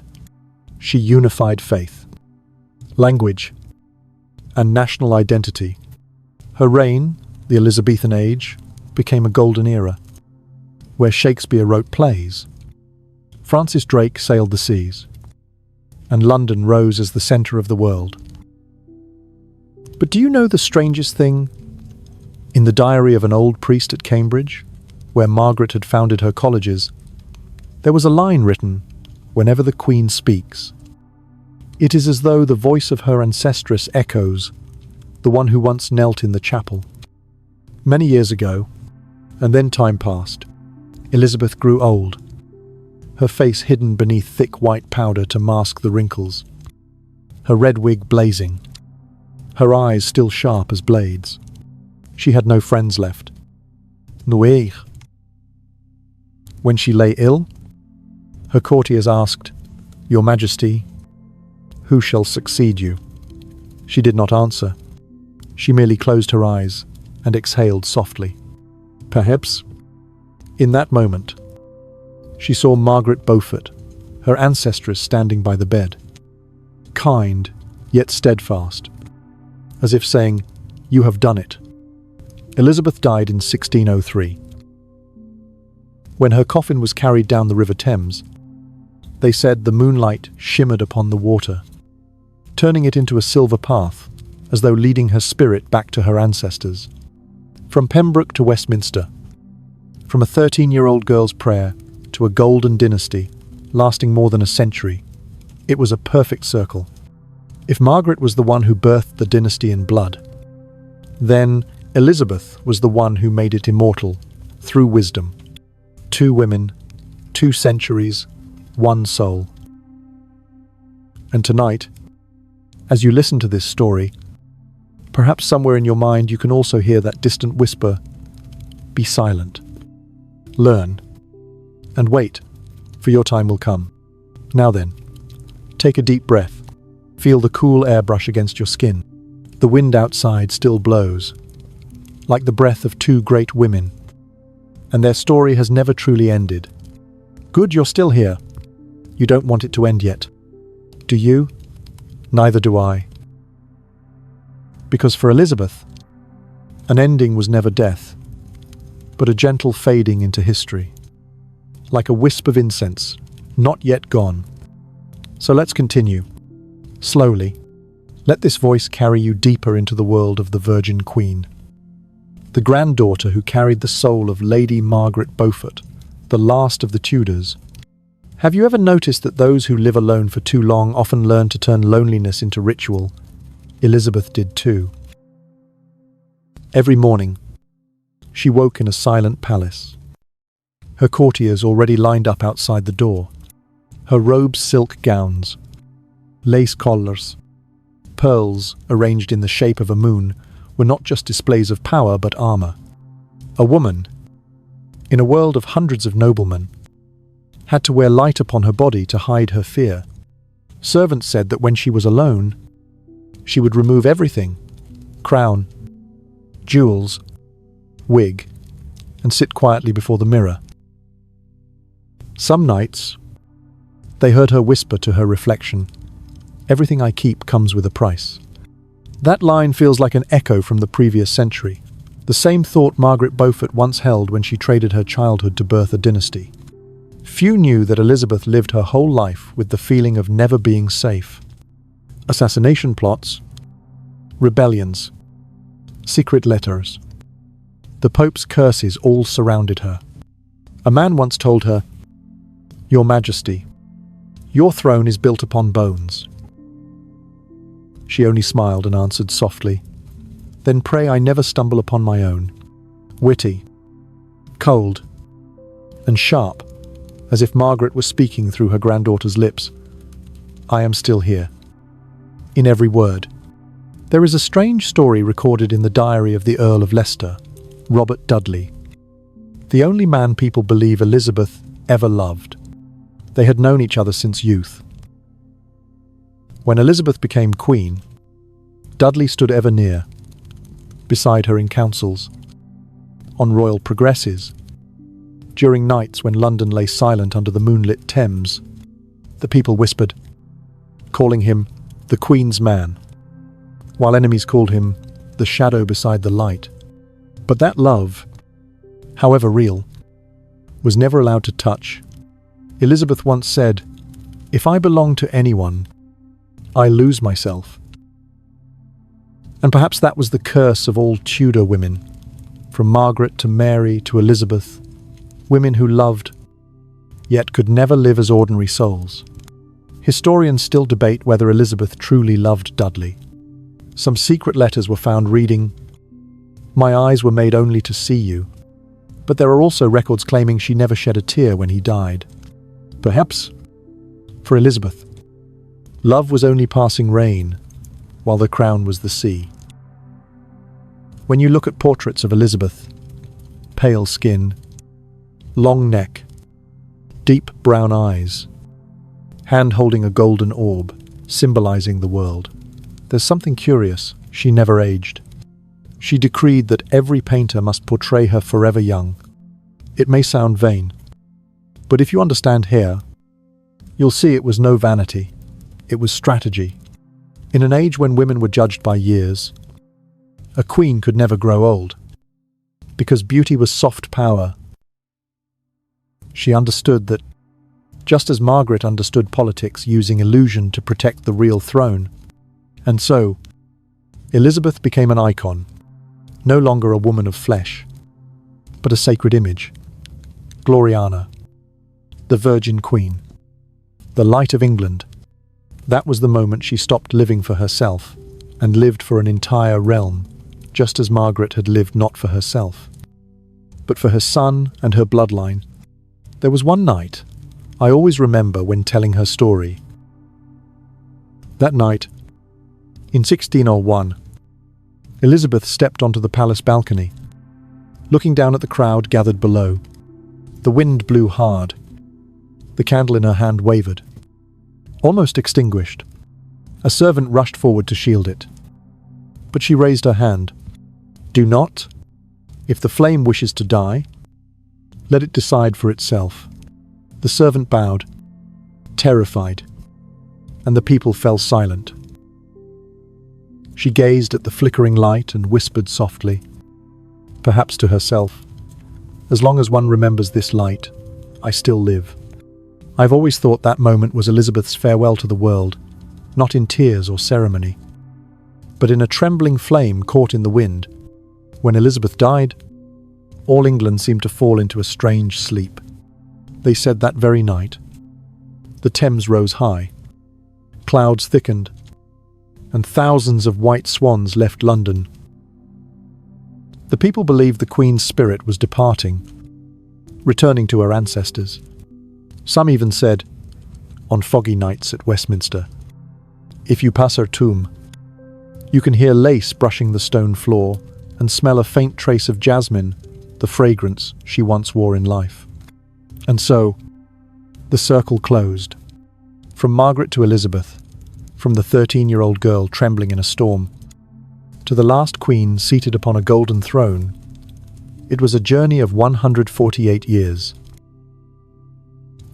She unified faith, language, and national identity. Her reign, the Elizabethan age, became a golden era, where Shakespeare wrote plays, Francis Drake sailed the seas, and London rose as the centre of the world. But do you know the strangest thing? In the diary of an old priest at Cambridge, where Margaret had founded her colleges, there was a line written, "Whenever the Queen speaks." It is as though the voice of her ancestress echoes, the one who once knelt in the chapel. Many years ago, and then time passed, Elizabeth grew old, her face hidden beneath thick white powder to mask the wrinkles, her red wig blazing, her eyes still sharp as blades. She had no friends left. Nuer. When she lay ill, her courtiers asked, "Your Majesty, who shall succeed you?" She did not answer. She merely closed her eyes and exhaled softly. Perhaps, in that moment, she saw Margaret Beaufort, her ancestress, standing by the bed. Kind, yet steadfast, as if saying, "You have done it." Elizabeth died in 1603. When her coffin was carried down the River Thames, they said the moonlight shimmered upon the water, turning it into a silver path, as though leading her spirit back to her ancestors. From Pembroke to Westminster, from a 13-year-old girl's prayer to a golden dynasty lasting more than a century, it was a perfect circle. If Margaret was the one who birthed the dynasty in blood, then Elizabeth was the one who made it immortal through wisdom. 2 women, 2 centuries, 1 soul. And tonight, as you listen to this story, perhaps somewhere in your mind you can also hear that distant whisper, "Be silent. Learn. And wait, for your time will come." Now then, take a deep breath. Feel the cool air brush against your skin. The wind outside still blows, like the breath of 2 great women, and their story has never truly ended. Good, you're still here. You don't want it to end yet. Do you? Neither do I. Because for Elizabeth, an ending was never death, but a gentle fading into history, like a wisp of incense, not yet gone. So let's continue. Slowly, let this voice carry you deeper into the world of the Virgin Queen, the granddaughter who carried the soul of Lady Margaret Beaufort, the last of the Tudors. Have you ever noticed that those who live alone for too long often learn to turn loneliness into ritual? Elizabeth did too. Every morning, she woke in a silent palace. Her courtiers already lined up outside the door. Her robes silk gowns, lace collars, pearls arranged in the shape of a moon were not just displays of power but armor. A woman, in a world of hundreds of noblemen, had to wear light upon her body to hide her fear. Servants said that when she was alone, she would remove everything: crown, jewels, wig, and sit quietly before the mirror. Some nights, they heard her whisper to her reflection, "Everything I keep comes with a price." That line feels like an echo from the previous century, the same thought Margaret Beaufort once held when she traded her childhood to birth a dynasty. Few knew that Elizabeth lived her whole life with the feeling of never being safe. Assassination plots, rebellions, secret letters, the Pope's curses all surrounded her. A man once told her, "Your Majesty, your throne is built upon bones." She only smiled and answered softly, "Then pray I never stumble upon my own." Witty, cold, and sharp, as if Margaret was speaking through her granddaughter's lips, "I am still here." In every word. There is a strange story recorded in the diary of the Earl of Leicester, Robert Dudley, the only man people believe Elizabeth ever loved. They had known each other since youth. When Elizabeth became queen, Dudley stood ever near, beside her in councils, on royal progresses. During nights when London lay silent under the moonlit Thames, the people whispered, calling him the Queen's man, while enemies called him the shadow beside the light. But that love, however real, was never allowed to touch. Elizabeth once said, "If I belong to anyone, I lose myself." And perhaps that was the curse of all Tudor women, from Margaret to Mary to Elizabeth, women who loved, yet could never live as ordinary souls. Historians still debate whether Elizabeth truly loved Dudley. Some secret letters were found reading, "My eyes were made only to see you," but there are also records claiming she never shed a tear when he died. Perhaps, for Elizabeth, love was only passing rain, while the crown was the sea. When you look at portraits of Elizabeth, pale skin, long neck, deep brown eyes, hand holding a golden orb, symbolizing the world, there's something curious. She never aged. She decreed that every painter must portray her forever young. It may sound vain, but if you understand here, you'll see it was no vanity. It was strategy. In an age when women were judged by years, a queen could never grow old, because beauty was soft power. She understood that, just as Margaret understood politics using illusion to protect the real throne, and so, Elizabeth became an icon, no longer a woman of flesh, but a sacred image. Gloriana, the Virgin Queen, the light of England. That was the moment she stopped living for herself and lived for an entire realm, just as Margaret had lived not for herself, but for her son and her bloodline. There was one night I always remember when telling her story. That night, in 1601, Elizabeth stepped onto the palace balcony, looking down at the crowd gathered below. The wind blew hard. The candle in her hand wavered, almost extinguished. A servant rushed forward to shield it, but she raised her hand. Do not. If the flame wishes to die, let it decide for itself. The servant bowed, terrified, and the people fell silent. She gazed at the flickering light and whispered softly, perhaps to herself, as long as one remembers this light, I still live. I've always thought that moment was Elizabeth's farewell to the world, not in tears or ceremony, but in a trembling flame caught in the wind. When Elizabeth died, all England seemed to fall into a strange sleep. They said that very night, the Thames rose high, clouds thickened, and thousands of white swans left London. The people believed the Queen's spirit was departing, returning to her ancestors. Some even said, on foggy nights at Westminster, if you pass her tomb, you can hear lace brushing the stone floor and smell a faint trace of jasmine, the fragrance she once wore in life. And so, the circle closed. From Margaret to Elizabeth, from the 13-year-old girl trembling in a storm, to the last queen seated upon a golden throne, it was a journey of 148 years.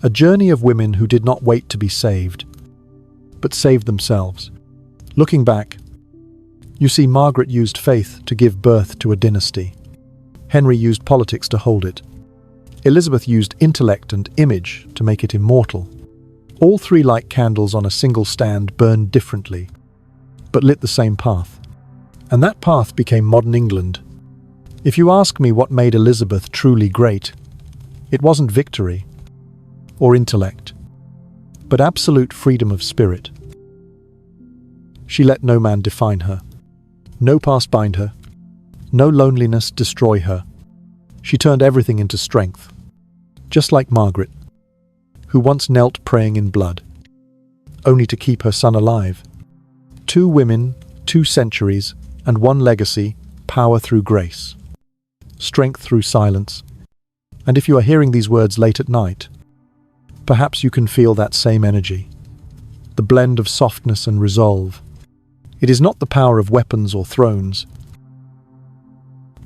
A journey of women who did not wait to be saved, but saved themselves. Looking back, you see Margaret used faith to give birth to a dynasty. Henry used politics to hold it. Elizabeth used intellect and image to make it immortal. All three, like candles on a single stand, burned differently, but lit the same path. And that path became modern England. If you ask me what made Elizabeth truly great, it wasn't victory or intellect, but absolute freedom of spirit. She let no man define her, no past bind her, no loneliness destroy her. She turned everything into strength, just like Margaret, who once knelt praying in blood, only to keep her son alive. 2 women, 2 centuries, and 1 legacy: power through grace, strength through silence. And if you are hearing these words late at night, perhaps you can feel that same energy, the blend of softness and resolve. It is not the power of weapons or thrones.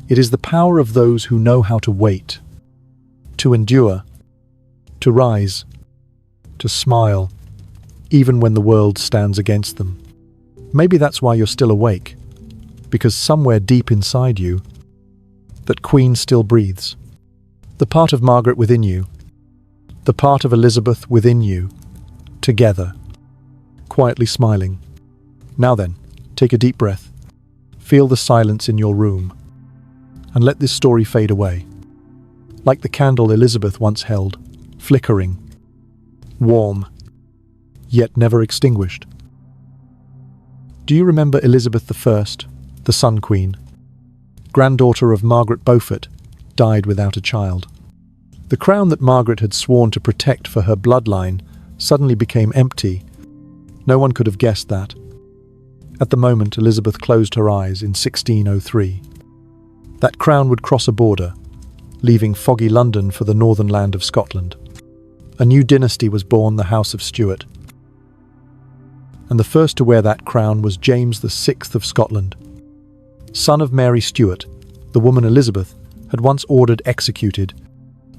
It is the power of those who know how to wait, to endure, to rise, to smile, even when the world stands against them. Maybe that's why you're still awake, because somewhere deep inside you, that queen still breathes. The part of Margaret within you, the part of Elizabeth within you, together, quietly smiling. Now then, take a deep breath, feel the silence in your room, and let this story fade away, like the candle Elizabeth once held, flickering, warm, yet never extinguished. Do you remember Elizabeth I, the Sun Queen, granddaughter of Margaret Beaufort, died without a child? The crown that Margaret had sworn to protect for her bloodline suddenly became empty. No one could have guessed that. At the moment Elizabeth closed her eyes in 1603, that crown would cross a border, leaving foggy London for the northern land of Scotland. A new dynasty was born, the House of Stuart. And the first to wear that crown was James VI of Scotland. Son of Mary Stuart, the woman Elizabeth had once ordered executed.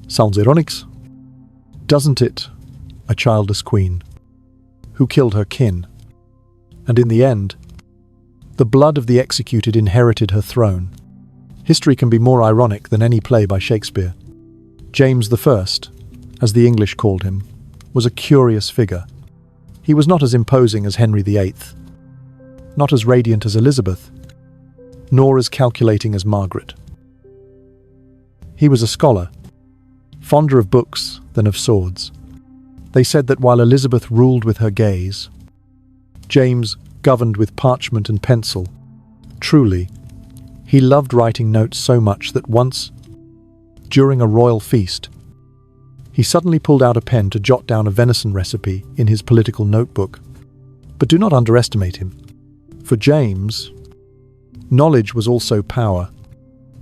Sounds ironic, doesn't it? A childless queen, who killed her kin, And in the end, the blood of the executed inherited her throne. History can be more ironic than any play by Shakespeare. James I, as the English called him, was a curious figure. He was not as imposing as Henry VIII, not as radiant as Elizabeth, nor as calculating as Margaret. He was a scholar, fonder of books than of swords. They said that while Elizabeth ruled with her gaze, James governed with parchment and pencil. Truly, he loved writing notes so much that once, during a royal feast, he suddenly pulled out a pen to jot down a venison recipe in his political notebook. But do not underestimate him. For James, knowledge was also power.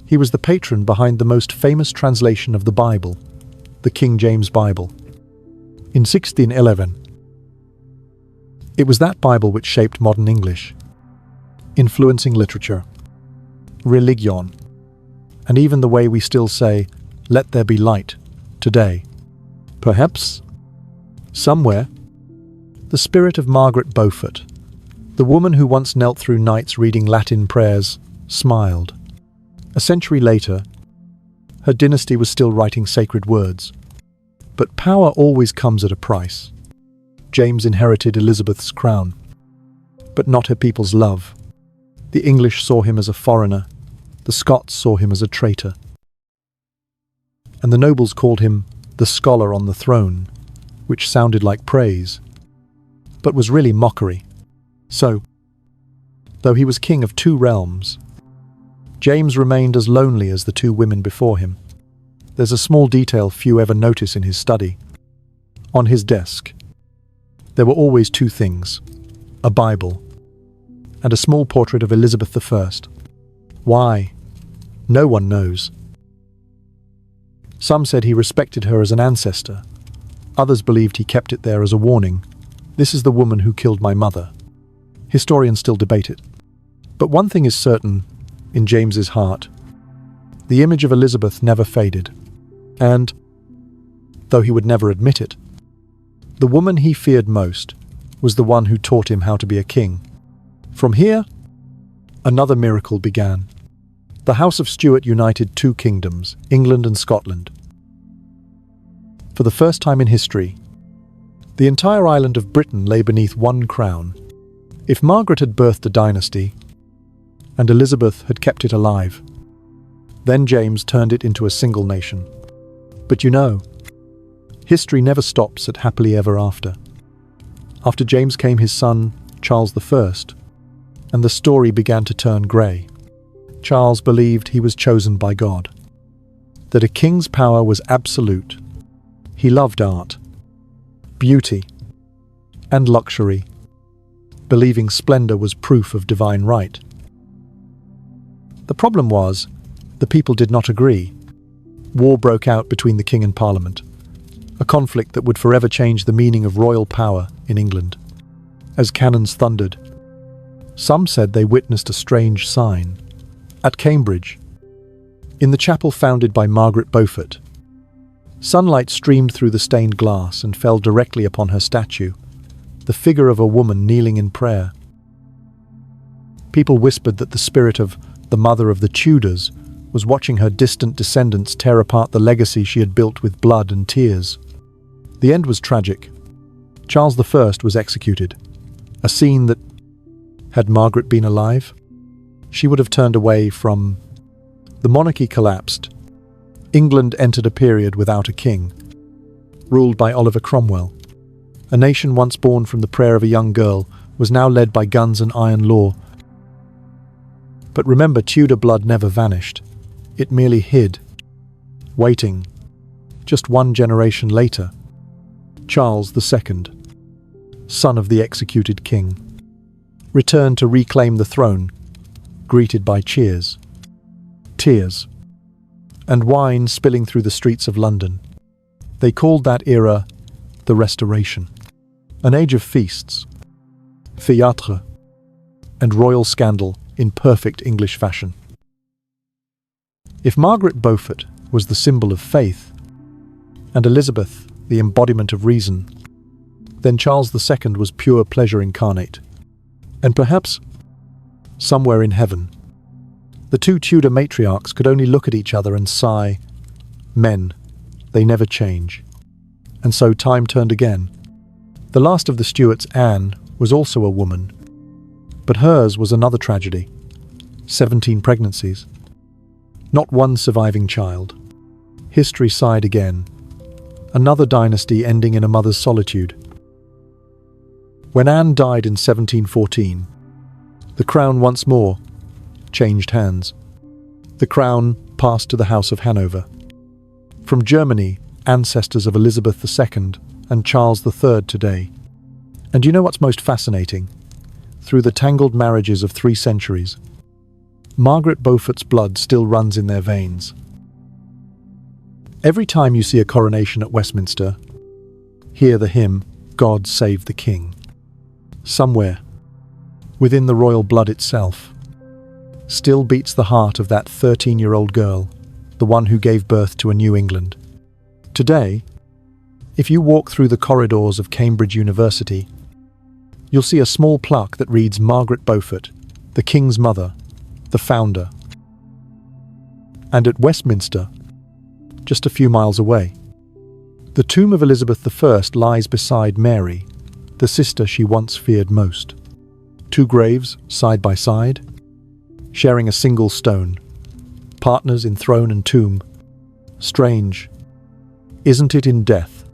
He was the patron behind the most famous translation of the Bible, the King James Bible. In 1611, it was that Bible which shaped modern English, influencing literature, religion, and even the way we still say, "Let there be light," today. Perhaps, somewhere, the spirit of Margaret Beaufort, the woman who once knelt through nights reading Latin prayers, smiled. A century later, her dynasty was still writing sacred words. But power always comes at a price. James inherited Elizabeth's crown, but not her people's love. The English saw him as a foreigner, the Scots saw him as a traitor. And the nobles called him the scholar on the throne, which sounded like praise, but was really mockery. So, though he was king of two realms, James remained as lonely as the two women before him. There's a small detail few ever notice in his study. On his desk, there were always two things: a Bible and a small portrait of Elizabeth I. Why? No one knows. Some said he respected her as an ancestor. Others believed he kept it there as a warning. This is the woman who killed my mother. Historians still debate it. But one thing is certain in James's heart. The image of Elizabeth never faded. And, though he would never admit it, the woman he feared most was the one who taught him how to be a king. From here, another miracle began. The House of Stuart united two kingdoms, England and Scotland. For the first time in history, the entire island of Britain lay beneath one crown. If Margaret had birthed a dynasty, and Elizabeth had kept it alive, then James turned it into a single nation. But you know, history never stops at happily ever after. After James came his son, Charles I, and the story began to turn grey. Charles believed he was chosen by God, that a king's power was absolute. He loved art, beauty, and luxury, believing splendour was proof of divine right. The problem was, the people did not agree. War broke out between the king and Parliament, a conflict that would forever change the meaning of royal power in England. As cannons thundered, some said they witnessed a strange sign. At Cambridge, in the chapel founded by Margaret Beaufort, sunlight streamed through the stained glass and fell directly upon her statue, the figure of a woman kneeling in prayer. People whispered that the spirit of the mother of the Tudors was watching her distant descendants tear apart the legacy she had built with blood and tears. The end was tragic. Charles I was executed, a scene that, had Margaret been alive, she would have turned away from. The monarchy collapsed. England entered a period without a king, ruled by Oliver Cromwell. A nation once born from the prayer of a young girl was now led by guns and iron law. But remember, Tudor blood never vanished. It merely hid, waiting. Just one generation later, Charles II, son of the executed king, returned to reclaim the throne, greeted by cheers, tears, and wine spilling through the streets of London. They called that era the Restoration, an age of feasts, theatre, and royal scandal in perfect English fashion. If Margaret Beaufort was the symbol of faith, and Elizabeth the embodiment of reason, then Charles II was pure pleasure incarnate. And perhaps, somewhere in heaven, the two Tudor matriarchs could only look at each other and sigh, "Men, they never change." And so time turned again. The last of the Stuarts, Anne, was also a woman, but hers was another tragedy. 17 pregnancies. Not one surviving child. History sighed again. Another dynasty ending in a mother's solitude. When Anne died in 1714, the crown once more changed hands. The crown passed to the House of Hanover. From Germany, ancestors of Elizabeth II and Charles III today. And you know what's most fascinating? Through the tangled marriages of 3 centuries, Margaret Beaufort's blood still runs in their veins. Every time you see a coronation at Westminster, hear the hymn, "God Save the King." Somewhere, within the royal blood itself, still beats the heart of that 13-year-old girl, the one who gave birth to a New England. Today, if you walk through the corridors of Cambridge University, you'll see a small plaque that reads Margaret Beaufort, the King's mother, the founder. And at Westminster, just a few miles away, the tomb of Elizabeth I lies beside Mary, the sister she once feared most. 2 graves, side by side, sharing a single stone, partners in throne and tomb. Strange, isn't it, in death?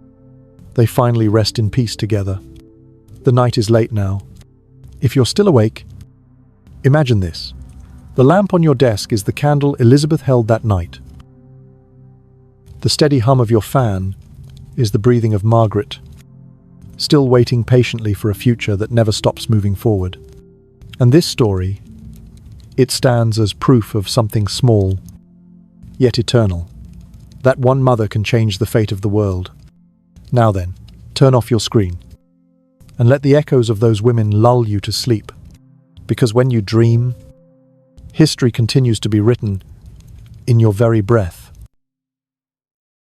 They finally rest in peace together. The night is late now. If you're still awake, imagine this. The lamp on your desk is the candle Elizabeth held that night. The steady hum of your fan is the breathing of Margaret, still waiting patiently for a future that never stops moving forward. And this story, it stands as proof of something small, yet eternal. That one mother can change the fate of the world. Now then, turn off your screen and let the echoes of those women lull you to sleep. Because when you dream, history continues to be written in your very breath.